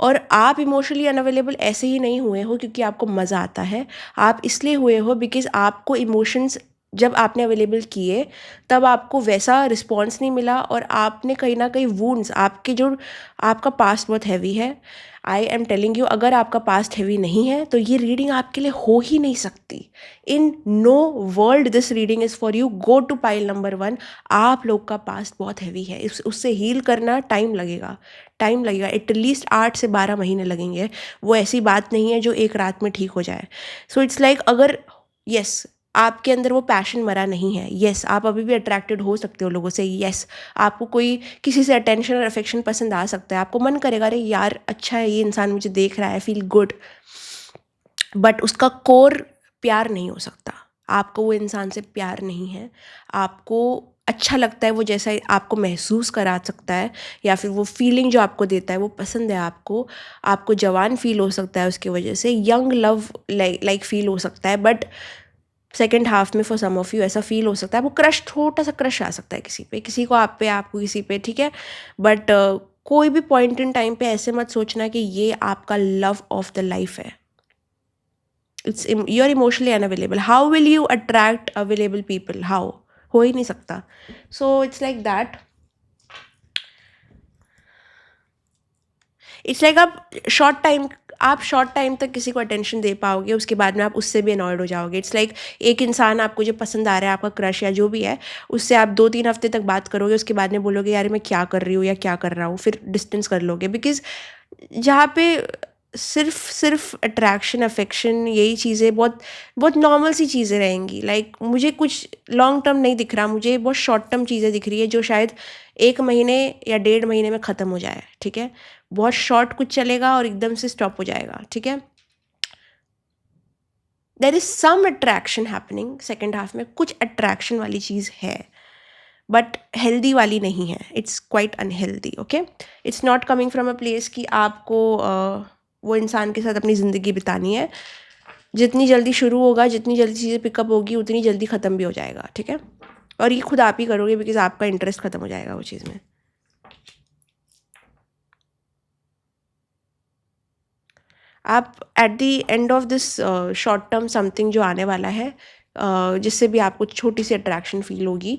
Speaker 1: और आप इमोशनली अनअवेलेबल ऐसे ही नहीं हुए हो क्योंकि आपको मज़ा आता है, आप इसलिए हुए हो बिकॉज आपको इमोशंस जब आपने अवेलेबल किए, तब आपको वैसा रिस्पॉन्स नहीं मिला, और आपने कहीं ना कहीं वूंड्स, आपके जो, आपका पास्ट बहुत हैवी है। आई एम टेलिंग यू, अगर आपका पास्ट हैवी नहीं है तो ये रीडिंग आपके लिए हो ही नहीं सकती। In no world this reading is for you. Go to pile number 1। आप लोग का पास्ट बहुत हैवी है, उससे हील करना टाइम लगेगा, टाइम लगेगा, एटलीस्ट 8 से 12 महीने लगेंगे। वो ऐसी बात नहीं है जो एक रात में ठीक हो जाए। सो इट्स लाइक, अगर यस आपके अंदर वो पैशन मरा नहीं है, यस आप अभी भी अट्रैक्टेड हो सकते हो लोगों से, यस आपको कोई किसी से अटेंशन और अफेक्शन पसंद आ सकता है, आपको मन करेगा अरे यार अच्छा है, ये इंसान मुझे देख रहा है, फील गुड, बट उसका कोर प्यार नहीं हो सकता। आपको वो इंसान से प्यार नहीं है, आपको अच्छा लगता है वो जैसा आपको महसूस करा सकता है, या फिर वो फीलिंग जो आपको देता है वो पसंद है आपको, आपको जवान फील हो सकता है उसकी वजह से, यंग लव लाइक फील हो सकता है। बट सेकेंड हाफ में फॉर सम ऑफ यू ऐसा फील हो सकता है, वो क्रश, छोटा सा क्रश आ सकता है किसी पे, किसी को आप पे, आपको किसी पे। ठीक है, बट कोई भी पॉइंट इन टाइम पे ऐसे मत सोचना कि ये आपका लव ऑफ द लाइफ है। It's, you are emotionally unavailable, how will you attract available people? How? हो ही नहीं सकता। So it's like that, it's like आप शॉर्ट टाइम तक किसी को अटेंशन दे पाओगे, उसके बाद में आप उससे भी अनॉयड हो जाओगे। इट्स लाइक एक इंसान आपको जो पसंद आ रहा है, आपका क्रश या जो भी है, उससे आप 2-3 हफ्ते तक बात करोगे, उसके बाद में बोलोगे यार मैं क्या कर रही हूँ या क्या कर रहा हूँ, फिर डिस्टेंस कर लोगे। बिकॉज जहाँ पे सिर्फ अट्रैक्शन, अफेक्शन, यही चीज़ें बहुत बहुत नॉर्मल सी चीज़ें रहेंगी। लाइक मुझे कुछ लॉन्ग टर्म नहीं दिख रहा, मुझे बहुत शॉर्ट टर्म चीज़ें दिख रही है जो शायद 1 महीने या 1.5 महीने में ख़त्म हो जाए। ठीक है, बहुत शॉर्ट कुछ चलेगा और एकदम से स्टॉप हो जाएगा। ठीक है, there is some attraction happening second half में, कुछ अट्रैक्शन वाली चीज़ है, बट हेल्दी वाली नहीं है, it's quite unhealthy. Okay, it's not coming from a place कि आपको वो इंसान के साथ अपनी ज़िंदगी बितानी है, जितनी जल्दी शुरू होगा, जितनी जल्दी चीज़ें पिकअप होगी, उतनी जल्दी ख़त्म भी हो जाएगा, ठीक है। और ये खुद आप ही करोगे बिकॉज आपका इंटरेस्ट ख़त्म हो जाएगा वो चीज़ में। आप at the end of this short term something जो आने वाला है, जिससे भी आपको छोटी सी अट्रैक्शन फील होगी,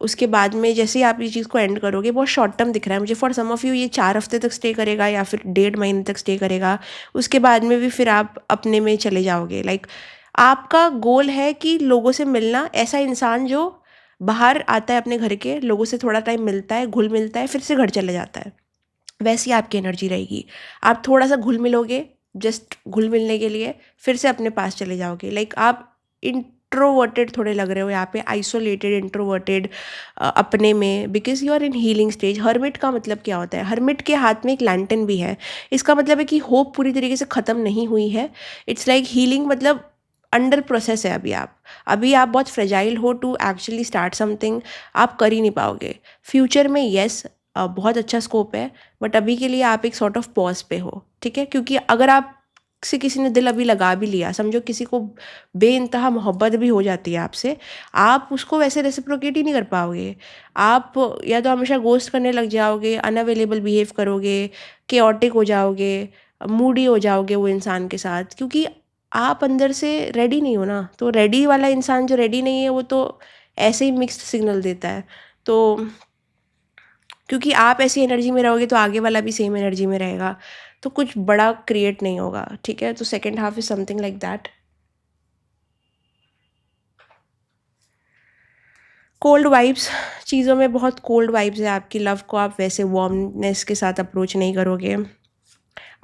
Speaker 1: उसके बाद में जैसे ही आप ये चीज़ को एंड करोगे, बहुत शॉर्ट टर्म दिख रहा है मुझे फॉर सम ऑफ यू, ये 4 हफ्ते तक स्टे करेगा या फिर 1.5 महीने तक स्टे करेगा। उसके बाद में भी फिर आप अपने में चले जाओगे। लाइक आपका गोल है कि लोगों से मिलना, ऐसा इंसान जो बाहर आता है अपने घर के लोगों से, थोड़ा टाइम मिलता है, घुल मिलता है, फिर से घर चले जाता है, वैसी आपकी एनर्जी रहेगी। आप थोड़ा सा घुल मिलोगे, जस्ट घुल मिलने के लिए, फिर से अपने पास चले जाओगे। लाइक आप इंट्रोवर्टेड थोड़े लग रहे हो यहाँ पे, आइसोलेटेड, इंट्रोवर्टेड अपने में, because you are in healing stage. Hermit का मतलब क्या होता है? हर्मिट के हाथ में एक लैंटर्न भी है। इसका मतलब है कि होप पूरी तरीके से ख़त्म नहीं हुई है। इट्स लाइक हीलिंग मतलब अंडर प्रोसेस है अभी आप बहुत फ्रेजाइल हो टू एक्चुअली स्टार्ट समथिंग। आप कर ही नहीं पाओगे। फ्यूचर में येस बहुत अच्छा स्कोप है, बट अभी के लिए आप एक सॉर्ट ऑफ पॉज पे हो, ठीक है। क्योंकि अगर आप से किसी ने दिल अभी लगा भी लिया, समझो किसी को बेइंतहा मोहब्बत भी हो जाती है आपसे, आप उसको वैसे रेसिप्रोकेट ही नहीं कर पाओगे। आप या तो हमेशा गोस्ट करने लग जाओगे, अनअवेलेबल बिहेव करोगे, केओटिक हो जाओगे, मूडी हो जाओगे वो इंसान के साथ, क्योंकि आप अंदर से रेडी नहीं हो ना। तो रेडी वाला इंसान जो रेडी नहीं है वो तो ऐसे ही मिक्स्ड सिग्नल देता है। तो क्योंकि आप ऐसी एनर्जी में रहोगे तो आगे वाला भी सेम एनर्जी में रहेगा, तो कुछ बड़ा क्रिएट नहीं होगा, ठीक है। तो second half is something like that. Cold vibes, चीज़ों में बहुत कोल्ड वाइब्स है आपकी। लव को आप वैसे वार्मनेस के साथ अप्रोच नहीं करोगे।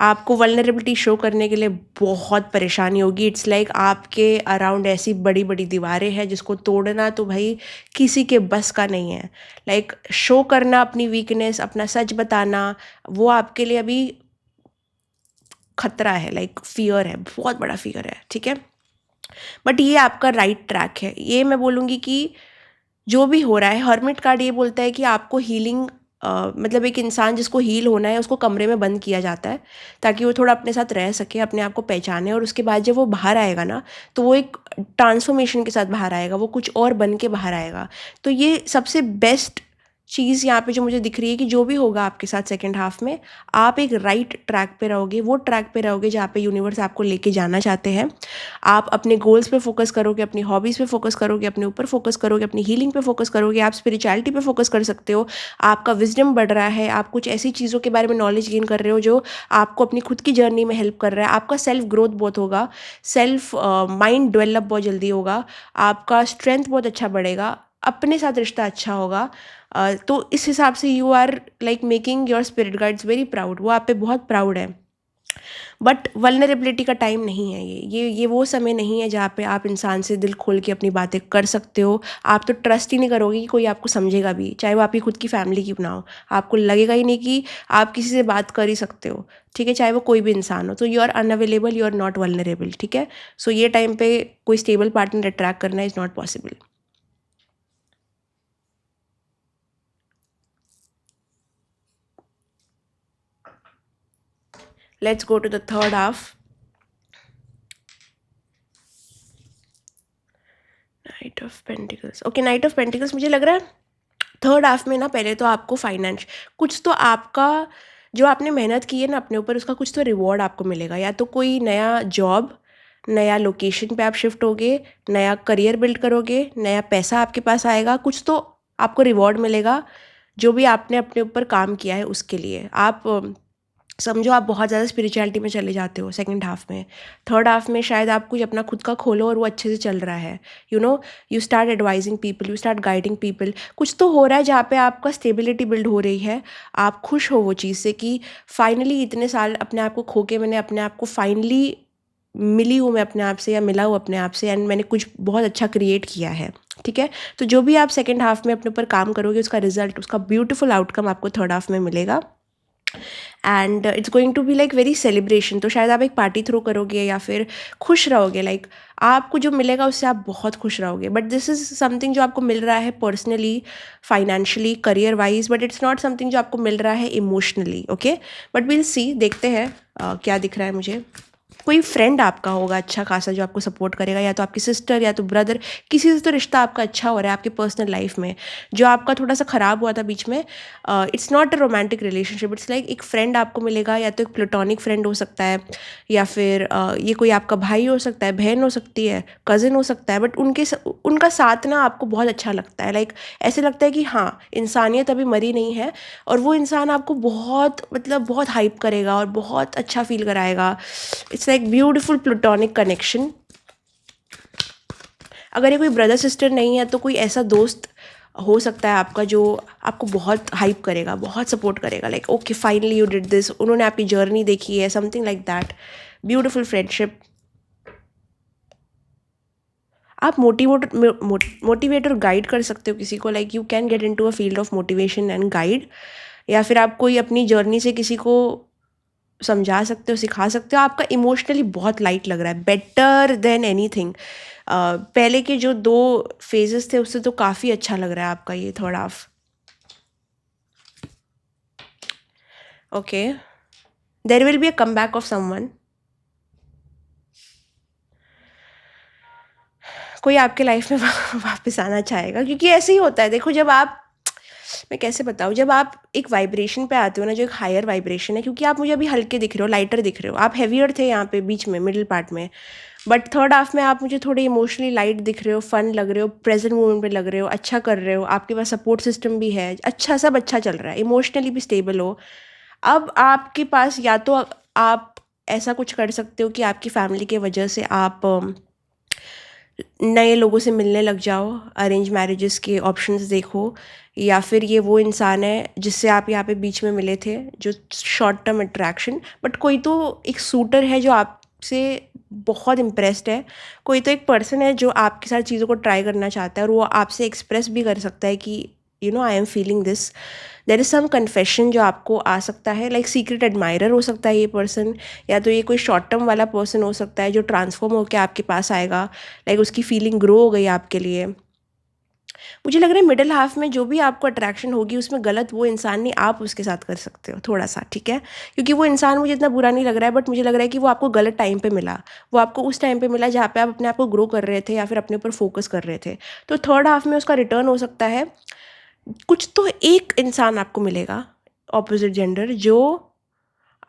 Speaker 1: आपको वल्नरेबिलिटी शो करने के लिए बहुत परेशानी होगी। इट्स लाइक आपके अराउंड ऐसी बड़ी बड़ी दीवारें हैं जिसको तोड़ना तो भाई किसी के बस का नहीं है। लाइक शो करना अपनी वीकनेस, अपना सच बताना, वो आपके लिए अभी खतरा है। लाइक फियर है, बहुत बड़ा फियर है, ठीक है। बट ये आपका राइट ट्रैक है। ये मैं बोलूँगी कि जो भी हो रहा है, हर्मिट कार्ड ये बोलता है कि आपको हीलिंग मतलब एक इंसान जिसको हील होना है उसको कमरे में बंद किया जाता है ताकि वो थोड़ा अपने साथ रह सके, अपने आप को पहचाने, और उसके बाद जब वो बाहर आएगा ना तो वो एक ट्रांसफॉर्मेशन के साथ बाहर आएगा, वो कुछ और बन के बाहर आएगा। तो ये सबसे बेस्ट चीज़ यहाँ पे जो मुझे दिख रही है कि जो भी होगा आपके साथ सेकेंड हाफ में, आप एक राइट ट्रैक पे रहोगे, वो ट्रैक पे रहोगे जहाँ पे यूनिवर्स आपको लेके जाना चाहते हैं। आप अपने गोल्स पे फोकस करोगे, अपनी हॉबीज़ पे फोकस करोगे, अपने ऊपर फोकस करोगे, अपनी हीलिंग पे फोकस करोगे, आप स्पिरिचुअलिटी पे फोकस कर सकते हो। आपका विजडम बढ़ रहा है, आप कुछ ऐसी चीज़ों के बारे में नॉलेज गेन कर रहे हो जो आपको अपनी खुद की जर्नी में हेल्प कर रहा है। आपका सेल्फ ग्रोथ बहुत होगा, सेल्फ माइंड डेवलप बहुत जल्दी होगा, आपका स्ट्रेंथ बहुत अच्छा बढ़ेगा, अपने साथ रिश्ता अच्छा होगा। तो इस हिसाब से you are like making your spirit guides very proud, वो आप पे बहुत प्राउड है। बट वल्नरेबिलिटी का टाइम नहीं है ये वो समय नहीं है जहाँ पे आप इंसान से दिल खोल के अपनी बातें कर सकते हो। आप तो ट्रस्ट ही नहीं करोगे कि कोई आपको समझेगा भी, चाहे वो आपकी खुद की फैमिली क्यों ना हो। आपको लगेगा ही नहीं कि आप किसी से बात कर ही सकते हो, ठीक है, चाहे वो कोई भी इंसान हो। तो you are unavailable, you are not vulnerable, ठीक है। सो ये टाइम पे कोई स्टेबल पार्टनर अट्रैक्ट करना is not possible. Let's go to the third half. Knight of pentacles, okay, knight of pentacles मुझे लग रहा है थर्ड हाफ में ना, पहले तो आपको फाइनेंस कुछ तो आपका जो आपने मेहनत की है ना अपने ऊपर, उसका कुछ तो रिवॉर्ड आपको मिलेगा। या तो कोई नया जॉब, नया लोकेशन पे आप शिफ्ट होगे, नया करियर बिल्ड करोगे, नया पैसा आपके पास आएगा, कुछ तो आपको रिवॉर्ड मिलेगा जो भी आपने अपने ऊपर काम किया है उसके लिए। आप समझो आप बहुत ज़्यादा स्पिरिचुअलिटी में चले जाते हो सेकंड हाफ में। थर्ड हाफ में शायद आप कुछ अपना खुद का खोलो और वो अच्छे से चल रहा है। You start advising people, you start guiding people. कुछ तो हो रहा है जहाँ पे आपका स्टेबिलिटी बिल्ड हो रही है। आप खुश हो वो चीज़ से कि फाइनली इतने साल अपने आप को खो के मैंने अपने आप को फाइनली मिली हूँ मैं अपने आप से, या मिला हूँ अपने आप से, एंड मैंने कुछ बहुत अच्छा क्रिएट किया है, ठीक है। तो जो भी आप सेकेंड हाफ में अपने ऊपर काम करोगे उसका रिजल्ट, उसका ब्यूटीफुल आउटकम आपको थर्ड हाफ में मिलेगा। And it's going to be like very celebration. तो शायद आप एक पार्टी थ्रो करोगे या फिर खुश रहोगे। लाइक आपको जो मिलेगा उससे आप बहुत खुश रहोगे। बट दिस इज़ समथिंग जो आपको मिल रहा है personally, financially, career wise, but it's not something जो आपको मिल रहा है emotionally, okay. But will see, देखते हैं क्या दिख रहा है मुझे। कोई फ्रेंड आपका होगा अच्छा खासा जो आपको सपोर्ट करेगा, या तो आपकी सिस्टर या तो ब्रदर, किसी से तो रिश्ता आपका अच्छा हो रहा है आपके पर्सनल लाइफ में। जो आपका थोड़ा सा ख़राब हुआ था बीच में, it's not a romantic relationship, it's like एक फ्रेंड आपको मिलेगा, या तो एक प्लेटोनिक फ्रेंड हो सकता है, या फिर ये कोई आपका भाई हो सकता है, बहन हो सकती है, कज़िन हो सकता है, बट उनका साथ ना आपको बहुत अच्छा लगता है। लाइक ऐसे लगता है कि हाँ, इंसानियत अभी मरी नहीं है, और वो इंसान आपको बहुत मतलब बहुत हाइप करेगा और बहुत अच्छा फील कराएगा। It's like beautiful plutonic connection. अगर ये कोई ब्रदर सिस्टर नहीं है तो कोई ऐसा दोस्त हो सकता है आपका जो आपको बहुत हाइप करेगा, बहुत सपोर्ट करेगा, like okay finally you did this, उन्होंने आपकी जर्नी देखी है, something like that. Beautiful friendship. आप मोटिवेट और गाइड कर सकते हो किसी को, like you can get into a field of motivation and guide, या फिर आप कोई अपनी जर्नी से किसी को समझा सकते हो, सिखा सकते हो। आपका इमोशनली बहुत लाइट लग रहा है, बेटर देन एनीथिंग। पहले के जो 2 फेजेस थे उससे तो काफ़ी अच्छा लग रहा है आपका ये third half. Okay, there will be a comeback of someone. कोई आपके लाइफ में वापस आना चाहेगा, क्योंकि ऐसे ही होता है। देखो, जब आप, मैं कैसे बताऊँ, जब आप एक वाइब्रेशन पे आते हो ना, जो एक हायर वाइब्रेशन है, क्योंकि आप मुझे अभी हल्के दिख रहे हो, लाइटर दिख रहे हो, आप हैवियर थे यहाँ पे बीच में मिडिल पार्ट में, बट थर्ड हाफ में आप मुझे थोड़े इमोशनली लाइट दिख रहे हो, फन लग रहे हो, प्रेजेंट मोमेंट पे लग रहे हो, अच्छा कर रहे हो, आपके पास सपोर्ट सिस्टम भी है, अच्छा सब अच्छा चल रहा है, इमोशनली भी स्टेबल हो। अब आपके पास या तो आप ऐसा कुछ कर सकते हो कि आपकी फैमिली के वजह से आप नए लोगों से मिलने लग जाओ, अरेंज मैरिजेस के ऑप्शंस देखो, या फिर ये वो इंसान है जिससे आप यहाँ पे बीच में मिले थे, जो शॉर्ट टर्म अट्रैक्शन, बट कोई तो एक सूटर है जो आपसे बहुत इम्प्रेस्ड है, कोई तो एक पर्सन है जो आपके साथ चीज़ों को ट्राई करना चाहता है, और वो आपसे एक्सप्रेस भी कर सकता है कि I am feeling this. There is some confession जो आपको आ सकता है, लाइक सीक्रेट एडमायरर हो सकता है ये पर्सन, या तो ये कोई शॉर्ट टर्म वाला पर्सन हो सकता है जो ट्रांसफॉर्म होकर आपके पास आएगा, लाइक उसकी फीलिंग ग्रो हो गई आपके लिए। मुझे लग रहा है मिडिल हाफ में जो भी आपको अट्रैक्शन होगी उसमें गलत वो इंसान नहीं, आप उसके साथ कर सकते हो थोड़ा सा, ठीक है? क्योंकि वो इंसान मुझे इतना बुरा नहीं लग रहा है, बट मुझे लग रहा है कि वो आपको गलत टाइम पे मिला। वो आपको उस टाइम पे मिला जहाँ पे आप अपने आप को ग्रो कर रहे थे, या फिर अपने ऊपर फोकस कर रहे थे। तो थर्ड हाफ में उसका रिटर्न हो सकता है। कुछ तो एक इंसान आपको मिलेगा, ऑपोजिट जेंडर, जो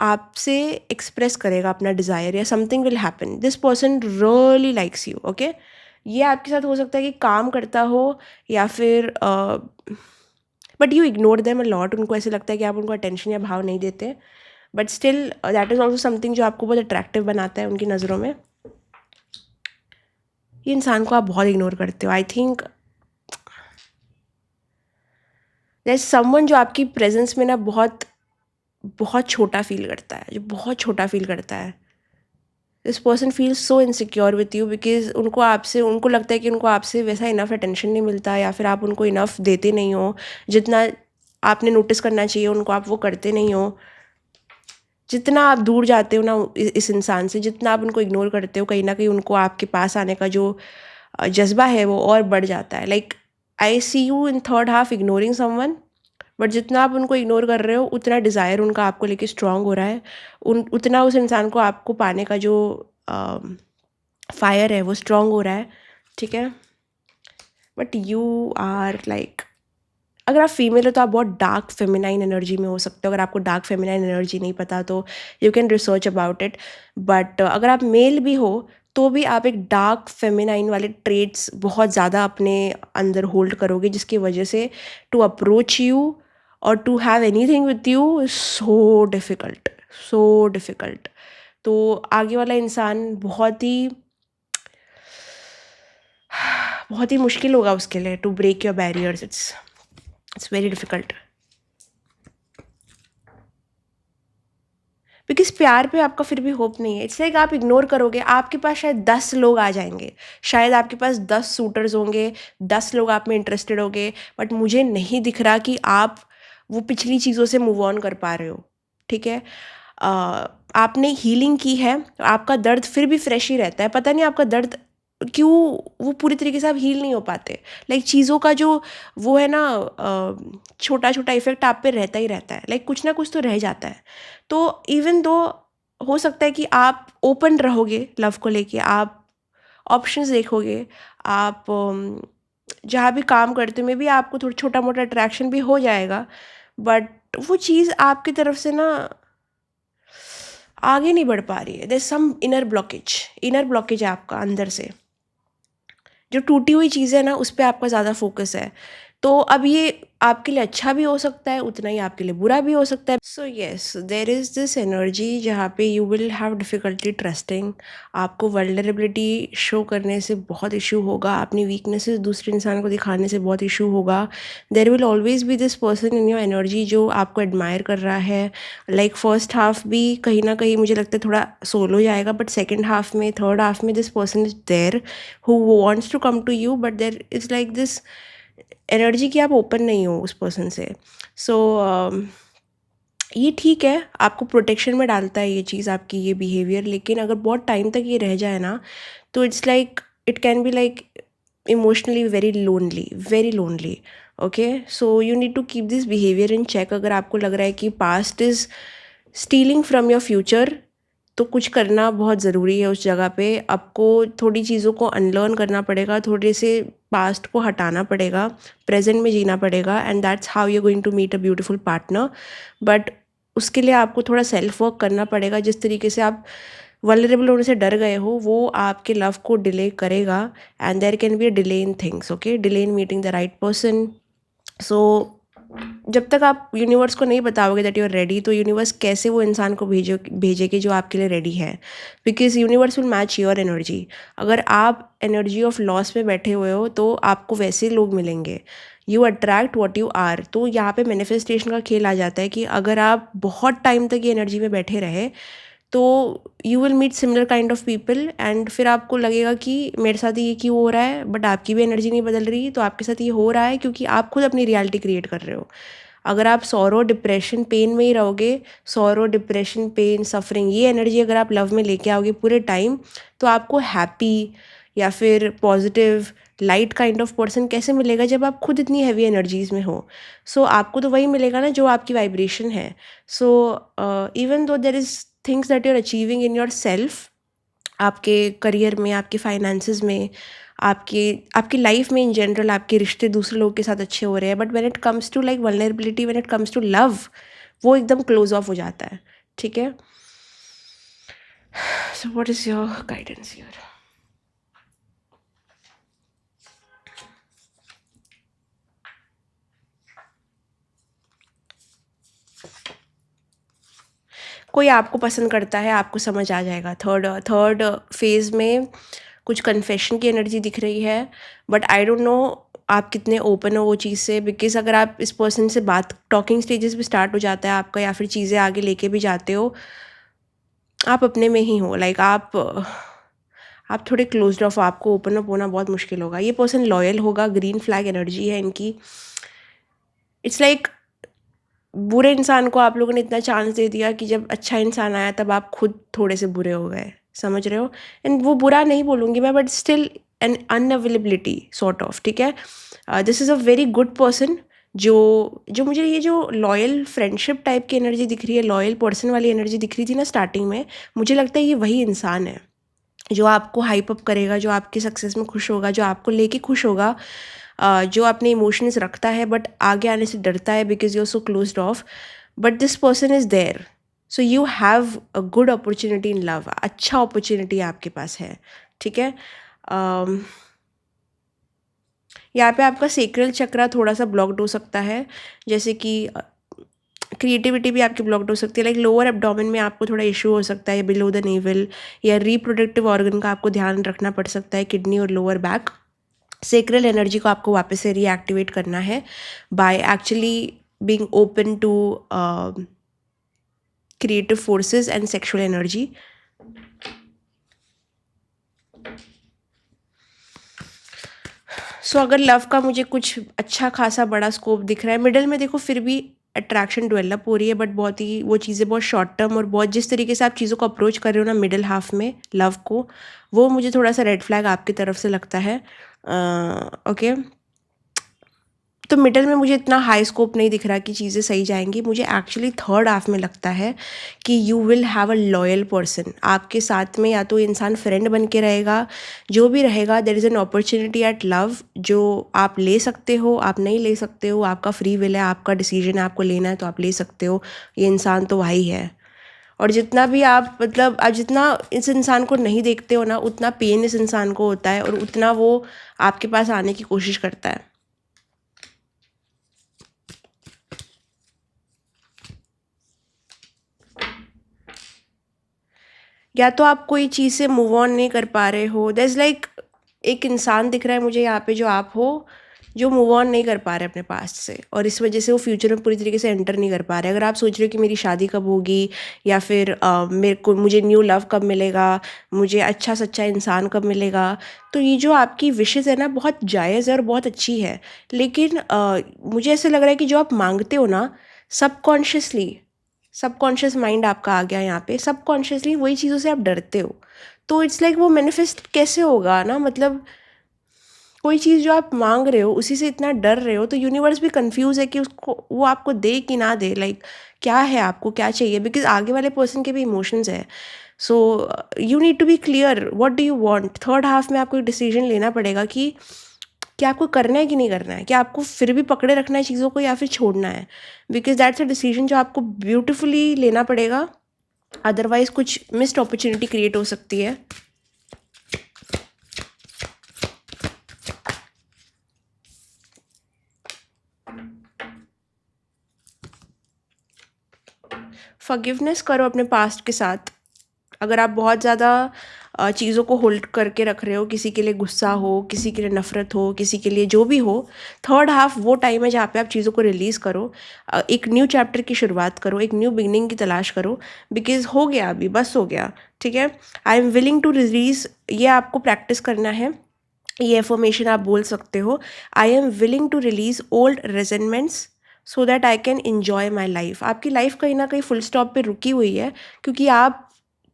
Speaker 1: आपसे एक्सप्रेस करेगा अपना डिज़ायर, या something will happen, this person really likes you, okay? ये आपके साथ हो सकता है कि काम करता हो, या फिर but you ignore them a lot, उनको ऐसे लगता है कि आप उनको अटेंशन या भाव नहीं देते, but still that is also something जो आपको बहुत अट्रैक्टिव बनाता है उनकी नज़रों में। ये इंसान को आप बहुत इग्नोर करते हो, I think there is someone जो आपकी प्रेजेंस में ना बहुत बहुत छोटा फील करता है, जो बहुत छोटा फील करता है। This person feels so insecure with you, because उनको लगता है कि उनको आपसे वैसा इनफ अटेंशन नहीं मिलता, या फिर आप उनको इनफ देते नहीं हो, जितना आपने नोटिस करना चाहिए उनको आप वो करते नहीं हो। जितना आप दूर जाते हो ना इस इंसान से, जितना आप उनको इग्नोर करते हो, कहीं ना कहीं उनको आपके पास आने का जो जज्बा है वो और बढ़ जाता है। Like I see you in third half ignoring someone, but जितना आप उनको इग्नोर कर रहे हो उतना डिज़ायर उनका आपको लेके स्ट्रांग हो रहा है, उतना उस इंसान को आपको पाने का जो फायर है वो स्ट्रांग हो रहा है, ठीक है? बट यू आर लाइक, अगर आप फीमेल हो तो आप बहुत डार्क फेमिनाइन एनर्जी में हो सकते हो। अगर आपको डार्क फेमिनाइन एनर्जी नहीं पता तो you can research about it. But अगर आप मेल भी हो तो भी आप एक डार्क फेमिनाइन वाले ट्रेड्स बहुत ज़्यादा अपने अंदर होल्ड करोगे, जिसकी वजह से टू अप्रोच यू और to have anything with you is so difficult, so difficult. तो आगे वाला इंसान बहुत ही मुश्किल होगा उसके लिए to break your barriers. It's very difficult, because प्यार पे आपका फिर भी होप नहीं है। इट्स लाइक आप इग्नोर करोगे, आपके पास शायद 10 लोग आ जाएँगे, शायद आपके पास 10 सूटर्स होंगे, 10 लोग आप में इंटरेस्टेड होंगे, बट मुझे नहीं दिख रहा कि आप वो पिछली चीज़ों से मूव ऑन कर पा रहे हो, ठीक है? अ, आपने हीलिंग की है, तो आपका दर्द फिर भी फ्रेश ही रहता है। पता नहीं आपका दर्द क्यों वो पूरी तरीके से आप हील नहीं हो पाते। लाइक चीज़ों का जो वो है ना, छोटा-छोटा इफ़ेक्ट आप पे रहता ही रहता है। लाइक कुछ ना कुछ तो रह जाता है। तो इवन दो हो सकता है कि आप ओपन रहोगे लव को लेके, आप ऑप्शंस देखोगे, आप जहाँ भी काम करते हो मे बी आपको थोड़ा छोटा मोटा अट्रैक्शन भी हो जाएगा, बट वो चीज़ आपकी तरफ से ना आगे नहीं बढ़ पा रही है। देयर सम इनर ब्लॉकेज है आपका अंदर से, जो टूटी हुई चीज़ है ना उस पे आपका ज़्यादा फोकस है। तो अब ये आपके लिए अच्छा भी हो सकता है, उतना ही आपके लिए बुरा भी हो सकता है। So yes, there is this energy जहाँ पे you will have difficulty trusting. आपको वल्नरेबिलिटी शो करने से बहुत इशू होगा, अपनी वीकनेसेस दूसरे इंसान को दिखाने से बहुत इशू होगा। There will always be this person in your energy जो आपको एडमायर कर रहा है। लाइक फर्स्ट हाफ भी कहीं ना कहीं मुझे लगता है थोड़ा सोलो जाएगा, बट सेकेंड हाफ में, थर्ड हाफ में this person is there who wants to come to you, but there is like this energy कि आप ओपन नहीं हो उस पर्सन से। सो ये ठीक है, आपको प्रोटेक्शन में डालता है ये चीज़, आपकी ये बिहेवियर, लेकिन अगर बहुत टाइम तक ये रह जाए ना तो it's like it can be like emotionally very lonely. Okay, so you need to keep this behaviour in check. अगर आपको लग रहा है कि past is stealing from your future, तो कुछ करना बहुत ज़रूरी है उस जगह पे। आपको थोड़ी चीज़ों को अनलर्न करना पड़ेगा, थोड़े से पास्ट को हटाना पड़ेगा, प्रेजेंट में जीना पड़ेगा, and that's how you going to meet a beautiful partner. But उसके लिए आपको थोड़ा सेल्फ वर्क करना पड़ेगा। जिस तरीके से आप वल्नरेबल होने से डर गए हो, वो आपके लव को डिले करेगा, and there can be a delay in things. Okay, delay in meeting the right person. So जब तक आप यूनिवर्स को नहीं बताओगे दैट यू आर रेडी, तो यूनिवर्स कैसे वो इंसान को भेजेगी जो आपके लिए रेडी है? Because universe will match your energy. अगर आप एनर्जी ऑफ लॉस में बैठे हुए हो तो आपको वैसे लोग मिलेंगे। You attract what you are. तो यहाँ पे मैनिफेस्टेशन का खेल आ जाता है कि अगर आप बहुत टाइम तक ये एनर्जी में बैठे रहे तो you will meet similar kind of people, and फिर आपको लगेगा कि मेरे साथ ये क्यों हो रहा है, बट आपकी भी एनर्जी नहीं बदल रही। तो आपके साथ ये हो रहा है क्योंकि आप खुद अपनी रियलिटी क्रिएट कर रहे हो। अगर आप सॉरो, डिप्रेशन, पेन में ही रहोगे, सॉरो, डिप्रेशन, पेन, सफरिंग, ये एनर्जी अगर आप लव में लेके आओगे पूरे टाइम, तो आपको हैप्पी या फिर positive light kind of person कैसे मिलेगा जब आप खुद इतनी हैवी एनर्जीज में हो? सो आपको तो वही मिलेगा ना जो आपकी वाइब्रेशन है। So even though there is things that you are achieving in your self, आपके करियर में, आपके फाइनेंसेस में, आपके आपकी लाइफ में इन जनरल, आपके रिश्ते दूसरे लोगों के साथ अच्छे हो रहे हैं, but when it comes to like vulnerability, when it comes to love, वो एकदम क्लोज ऑफ हो जाता है। ठीक है, so what is your guidance here? कोई आपको पसंद करता है, आपको समझ आ जाएगा। थर्ड फेज में कुछ कन्फेशन की एनर्जी दिख रही है, बट आई डोंट नो आप कितने ओपन हो वो चीज़ से। बिकॉज अगर आप इस पर्सन से बात, टॉकिंग स्टेजेस भी स्टार्ट हो जाता है आपका, या फिर चीज़ें आगे लेके भी जाते हो, आप अपने में ही हो। लाइक आप थोड़े क्लोज्ड ऑफ हो, आपको ओपन अप होना बहुत मुश्किल होगा। ये पर्सन लॉयल होगा, ग्रीन फ्लैग एनर्जी है इनकी। इट्स लाइक बुरे इंसान को आप लोगों ने इतना चांस दे दिया कि जब अच्छा इंसान आया तब आप खुद थोड़े से बुरे हो गए, समझ रहे हो? एंड वो बुरा नहीं बोलूँगी मैं, but still an unavailability sort of. ठीक है, this is a very good person. जो जो मुझे ये जो लॉयल फ्रेंडशिप टाइप की एनर्जी दिख रही है, लॉयल पर्सन वाली एनर्जी दिख रही थी ना स्टार्टिंग में, मुझे लगता है ये वही इंसान है जो आपको हाइप अप करेगा, जो आपकी सक्सेस में खुश होगा, जो आपको लेके खुश होगा, जो अपने इमोशंस रखता है बट आगे आने से डरता है because you are so closed off. But this person is there, so you have a good opportunity in love. अच्छा अपॉर्चुनिटी आपके पास है। ठीक है, यहाँ पे आपका सेक्रल चक्रा थोड़ा सा ब्लॉक्ड हो सकता है, जैसे कि क्रिएटिविटी भी आपकी ब्लॉक्ड हो सकती है। लाइक लोअर एब्डोमेन में आपको थोड़ा इशू हो सकता है, बिलो द नेवल, या रिप्रोडक्टिव ऑर्गन का आपको ध्यान रखना पड़ सकता है, किडनी और लोअर बैक। सेक्रल एनर्जी को आपको वापस से रीएक्टिवेट करना है by actually being open to creative forces and sexual energy. So अगर लव का मुझे कुछ अच्छा खासा बड़ा स्कोप दिख रहा है, मिडल में देखो फिर भी अट्रैक्शन डेवलप हो रही है, बट बहुत ही वो चीज़ें बहुत शॉर्ट टर्म, और बहुत जिस तरीके से आप चीज़ों को अप्रोच कर रहे हो ना मिडल हाफ में लव को, वो मुझे थोड़ा सा रेड फ्लैग आपकी तरफ से लगता है। ओके, तो मिडल में मुझे इतना हाई स्कोप नहीं दिख रहा कि चीज़ें सही जाएंगी। मुझे एक्चुअली थर्ड हाफ में लगता है कि you will have a loyal person आपके साथ में, या तो इंसान फ्रेंड बन के रहेगा, जो भी रहेगा। There is an opportunity at love जो आप ले सकते हो, आप नहीं ले सकते हो, आपका फ्री विल है, आपका डिसीजन है, आपको लेना है तो आप ले सकते हो। ये इंसान तो वही है। और जितना भी आप मतलब आप जितना इस इंसान को नहीं देखते हो ना, उतना पेन इस इंसान को होता है और उतना वो आपके पास आने की कोशिश करता है। या तो आप कोई चीज़ से मूव ऑन नहीं कर पा रहे हो। देयर इज़ लाइक एक इंसान दिख रहा है मुझे यहाँ पे जो आप हो, जो मूव ऑन नहीं कर पा रहे अपने पास्ट से, और इस वजह से वो फ्यूचर में पूरी तरीके से एंटर नहीं कर पा रहे। अगर आप सोच रहे हो कि मेरी शादी कब होगी, या फिर मुझे न्यू लव कब मिलेगा, मुझे अच्छा सच्चा इंसान कब मिलेगा, तो ये जो आपकी विशेज़ है ना, बहुत जायज़ है और बहुत अच्छी है। लेकिन मुझे ऐसे लग रहा है कि जो आप मांगते हो ना, सबकॉन्शियसली, सबकॉन्शियस माइंड आपका आ गया यहाँ पे, सबकॉन्शियसली वही चीज़ों से आप डरते हो। तो इट्स लाइक वो मैनिफेस्ट कैसे होगा ना, मतलब कोई चीज़ जो आप मांग रहे हो उसी से इतना डर रहे हो, तो यूनिवर्स भी कंफ्यूज है कि उसको वो आपको दे कि ना दे। लाइक क्या है, आपको क्या चाहिए, बिकॉज आगे वाले पर्सन के भी इमोशंस है। So you need to be clear what do you want. Third half में आपको एक डिसीजन लेना पड़ेगा कि क्या आपको करना है कि नहीं करना है, क्या आपको फिर भी पकड़े रखना है चीज़ों को या फिर छोड़ना है। बिकॉज दैट्स अ डिसीजन जो आपको ब्यूटिफुली लेना पड़ेगा, अदरवाइज कुछ मिस्ड अपॉर्चुनिटी क्रिएट हो सकती है। फॉरगिवनेस करो अपने पास्ट के साथ। अगर आप बहुत ज़्यादा चीज़ों को होल्ड करके रख रहे हो, किसी के लिए गुस्सा हो, किसी के लिए नफ़रत हो, किसी के लिए जो भी हो, थर्ड हाफ वो टाइम है जहाँ पे आप चीज़ों को रिलीज़ करो। एक न्यू चैप्टर की शुरुआत करो, एक न्यू बिगनिंग की तलाश करो। बिकॉज हो गया, अभी बस हो गया, ठीक है। I am willing to release, ये आपको प्रैक्टिस करना है। ये एफर्मेशन आप बोल सकते हो, I am willing to release old resentments so that I can enjoy my life. आपकी लाइफ कहीं ना कहीं फुल स्टॉप पे रुकी हुई है क्योंकि आप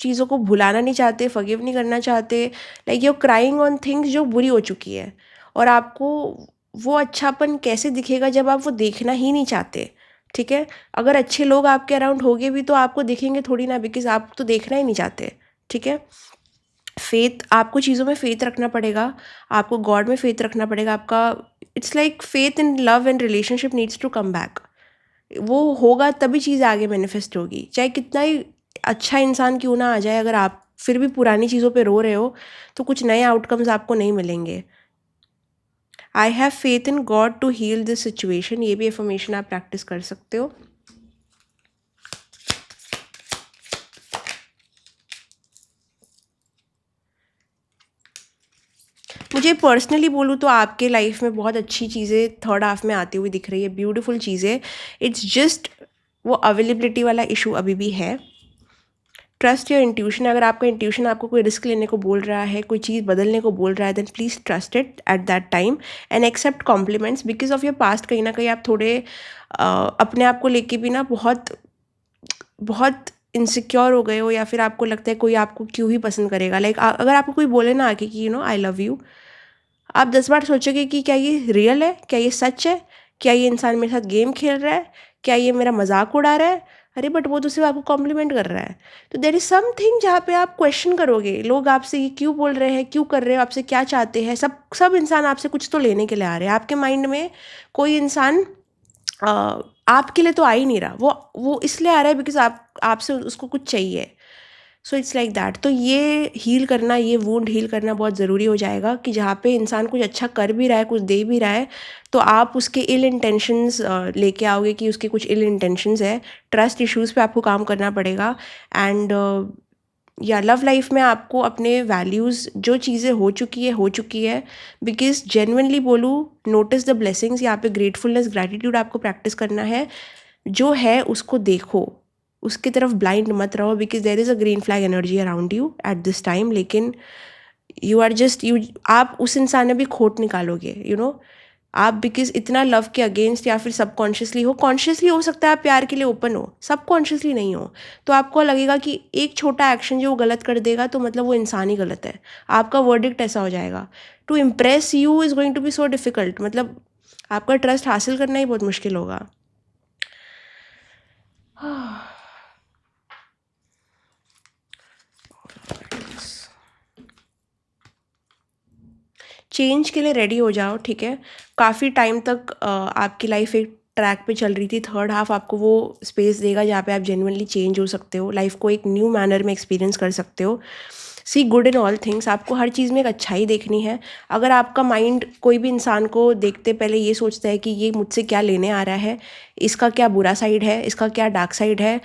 Speaker 1: चीज़ों को भुलाना नहीं चाहते, फॉरगिव नहीं करना चाहते। Like you crying on things जो बुरी हो चुकी है, और आपको वो अच्छापन कैसे दिखेगा जब आप वो देखना ही नहीं चाहते, ठीक है। अगर अच्छे लोग आपके अराउंड होंगे भी तो आपको दिखेंगे थोड़ी ना, बिकॉज आप तो देखना ही नहीं चाहते, ठीक है। फेथ, आपको चीज़ों में फेथ रखना पड़ेगा, आपको गॉड में फेथ रखना पड़ेगा। आपका it's like faith in love and relationship needs to come back. वो होगा तभी चीज़ आगे मैनिफेस्ट होगी, चाहे कितना ही अच्छा इंसान क्यों ना आ जाए। अगर आप फिर भी पुरानी चीज़ों पे रो रहे हो तो कुछ नए आउटकम्स आपको नहीं मिलेंगे। I have faith in God to heal this situation, ये भी इन्फॉर्मेशन आप प्रैक्टिस कर सकते हो। मुझे पर्सनली बोलूँ तो आपके लाइफ में बहुत अच्छी चीज़ें थर्ड हाफ में आती हुई दिख रही है, ब्यूटीफुल चीज़ें। इट्स जस्ट वो अवेलेबिलिटी वाला इशू अभी भी है। Trust your intuition. अगर आपका इंट्यूशन आपको कोई रिस्क लेने को बोल रहा है, कोई चीज़ बदलने को बोल रहा है, then please trust it at that time and accept compliments. Because of your past कहीं ना कहीं आप थोड़े अपने आप को लेके भी ना बहुत बहुत इनसिक्योर हो गए हो, या फिर आपको लगता है कोई आपको क्यों ही पसंद करेगा। लाइक अगर आपको कोई बोले ना आके कि आई लव यू, आप 10 बार सोचोगे कि क्या ये रियल है, क्या ये सच है, क्या ये इंसान मेरे साथ गेम खेल रहा है, क्या ये मेरा मजाक उड़ा रहा है। अरे बट वो तो सिर्फ आपको कॉम्प्लीमेंट कर रहा है। तो देर इज़ समथिंग जहाँ पे आप क्वेश्चन करोगे, लोग आपसे ये क्यों बोल रहे हैं, क्यों कर रहे हो, आपसे क्या चाहते हैं। सब सब इंसान आपसे कुछ तो लेने के लिए आ रहे हैं। आपके माइंड में कोई इंसान आपके लिए तो आ ही नहीं रहा, वो इसलिए आ रहा है बिकॉज आपसे उसको कुछ चाहिए। सो इट्स लाइक दैट। तो ये हील करना, ये वुंड हील करना बहुत ज़रूरी हो जाएगा कि जहाँ पे इंसान कुछ अच्छा कर भी रहा है, कुछ दे भी रहा है, तो आप उसके इल इंटेंशंस लेके आओगे कि उसके कुछ इल इंटेंशंस है। ट्रस्ट इश्यूज़ पे आपको काम करना पड़ेगा। एंड या लव लाइफ में आपको अपने वैल्यूज़, जो चीज़ें हो चुकी है। बिकॉज जेन्युइनली बोलूँ, नोटिस द ब्लेसिंग्स। यहाँ पे ग्रेटफुलनेस, ग्रैटिट्यूड आपको प्रैक्टिस करना है। जो है उसको देखो, उसकी तरफ ब्लाइंड मत रहो, because there is a green flag energy around you at this time. लेकिन यू आर जस्ट यू, आप उस इंसान में भी खोट निकालोगे, आप बिकॉज इतना लव के अगेंस्ट, या फिर सबकॉन्शियसली हो, कॉन्शियसली हो सकता है आप प्यार के लिए ओपन हो, सबकॉन्शियसली नहीं हो। तो आपको लगेगा कि एक छोटा एक्शन जो वो गलत कर देगा तो मतलब वो इंसान ही गलत है। आपका वर्डिक्ट ऐसा हो जाएगा। To impress you is going to be so difficult. मतलब आपका ट्रस्ट हासिल करना ही बहुत मुश्किल होगा। चेंज के लिए रेडी हो जाओ, ठीक है। काफ़ी टाइम तक आपकी लाइफ एक ट्रैक पे चल रही थी, थर्ड हाफ आपको वो स्पेस देगा जहाँ पे आप जेन्युइनली चेंज हो सकते हो, लाइफ को एक न्यू मैनर में एक्सपीरियंस कर सकते हो। सी गुड इन ऑल थिंग्स, आपको हर चीज़ में एक अच्छाई देखनी है। अगर आपका माइंड कोई भी इंसान को देखते पहले ये सोचता है कि ये मुझसे क्या लेने आ रहा है, इसका क्या बुरा साइड है, इसका क्या डार्क साइड है,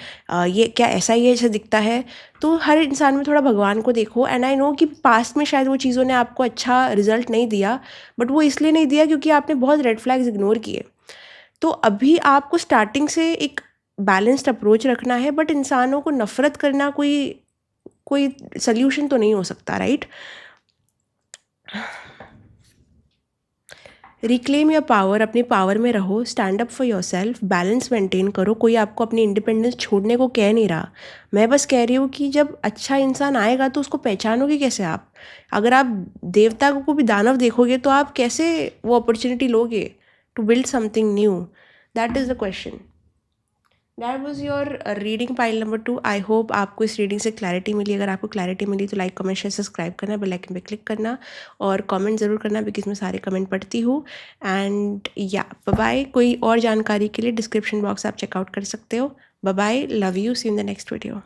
Speaker 1: ये क्या ऐसा ही है जैसे दिखता है, तो हर इंसान में थोड़ा भगवान को देखो। एंड आई नो कि पास्ट में शायद वो चीज़ों ने आपको अच्छा रिजल्ट नहीं दिया, बट वो इसलिए नहीं दिया क्योंकि आपने बहुत रेड फ्लैग्स इग्नोर किए। तो अभी आपको स्टार्टिंग से एक बैलेंस्ड अप्रोच रखना है, बट इंसानों को नफ़रत करना कोई कोई सल्यूशन तो नहीं हो सकता, राइट। रिक्लेम योर पावर, अपनी पावर में रहो, stand up for your self, balance maintain करो। कोई आपको अपनी इंडिपेंडेंस छोड़ने को कह नहीं रहा, मैं बस कह रही हूँ कि जब अच्छा इंसान आएगा तो उसको पहचानोगे कैसे आप। अगर आप देवता को भी दानव देखोगे तो आप कैसे वो अपॉर्चुनिटी लोगे to build something new, that is the question. That was your reading pile number 2। I hope आपको इस रीडिंग से क्लैरिटी मिली। अगर आपको क्लैरिटी मिली तो लाइक कमेंट शेयर सब्सक्राइब करना, बेल आइकन पे क्लिक करना और कमेंट ज़रूर करना बिकॉज मैं सारे कमेंट पढ़ती हूँ। एंड या बाय बाय। कोई और जानकारी के लिए डिस्क्रिप्शन बॉक्स आप चेकआउट कर सकते हो। Bye bye, love you, see in the next video.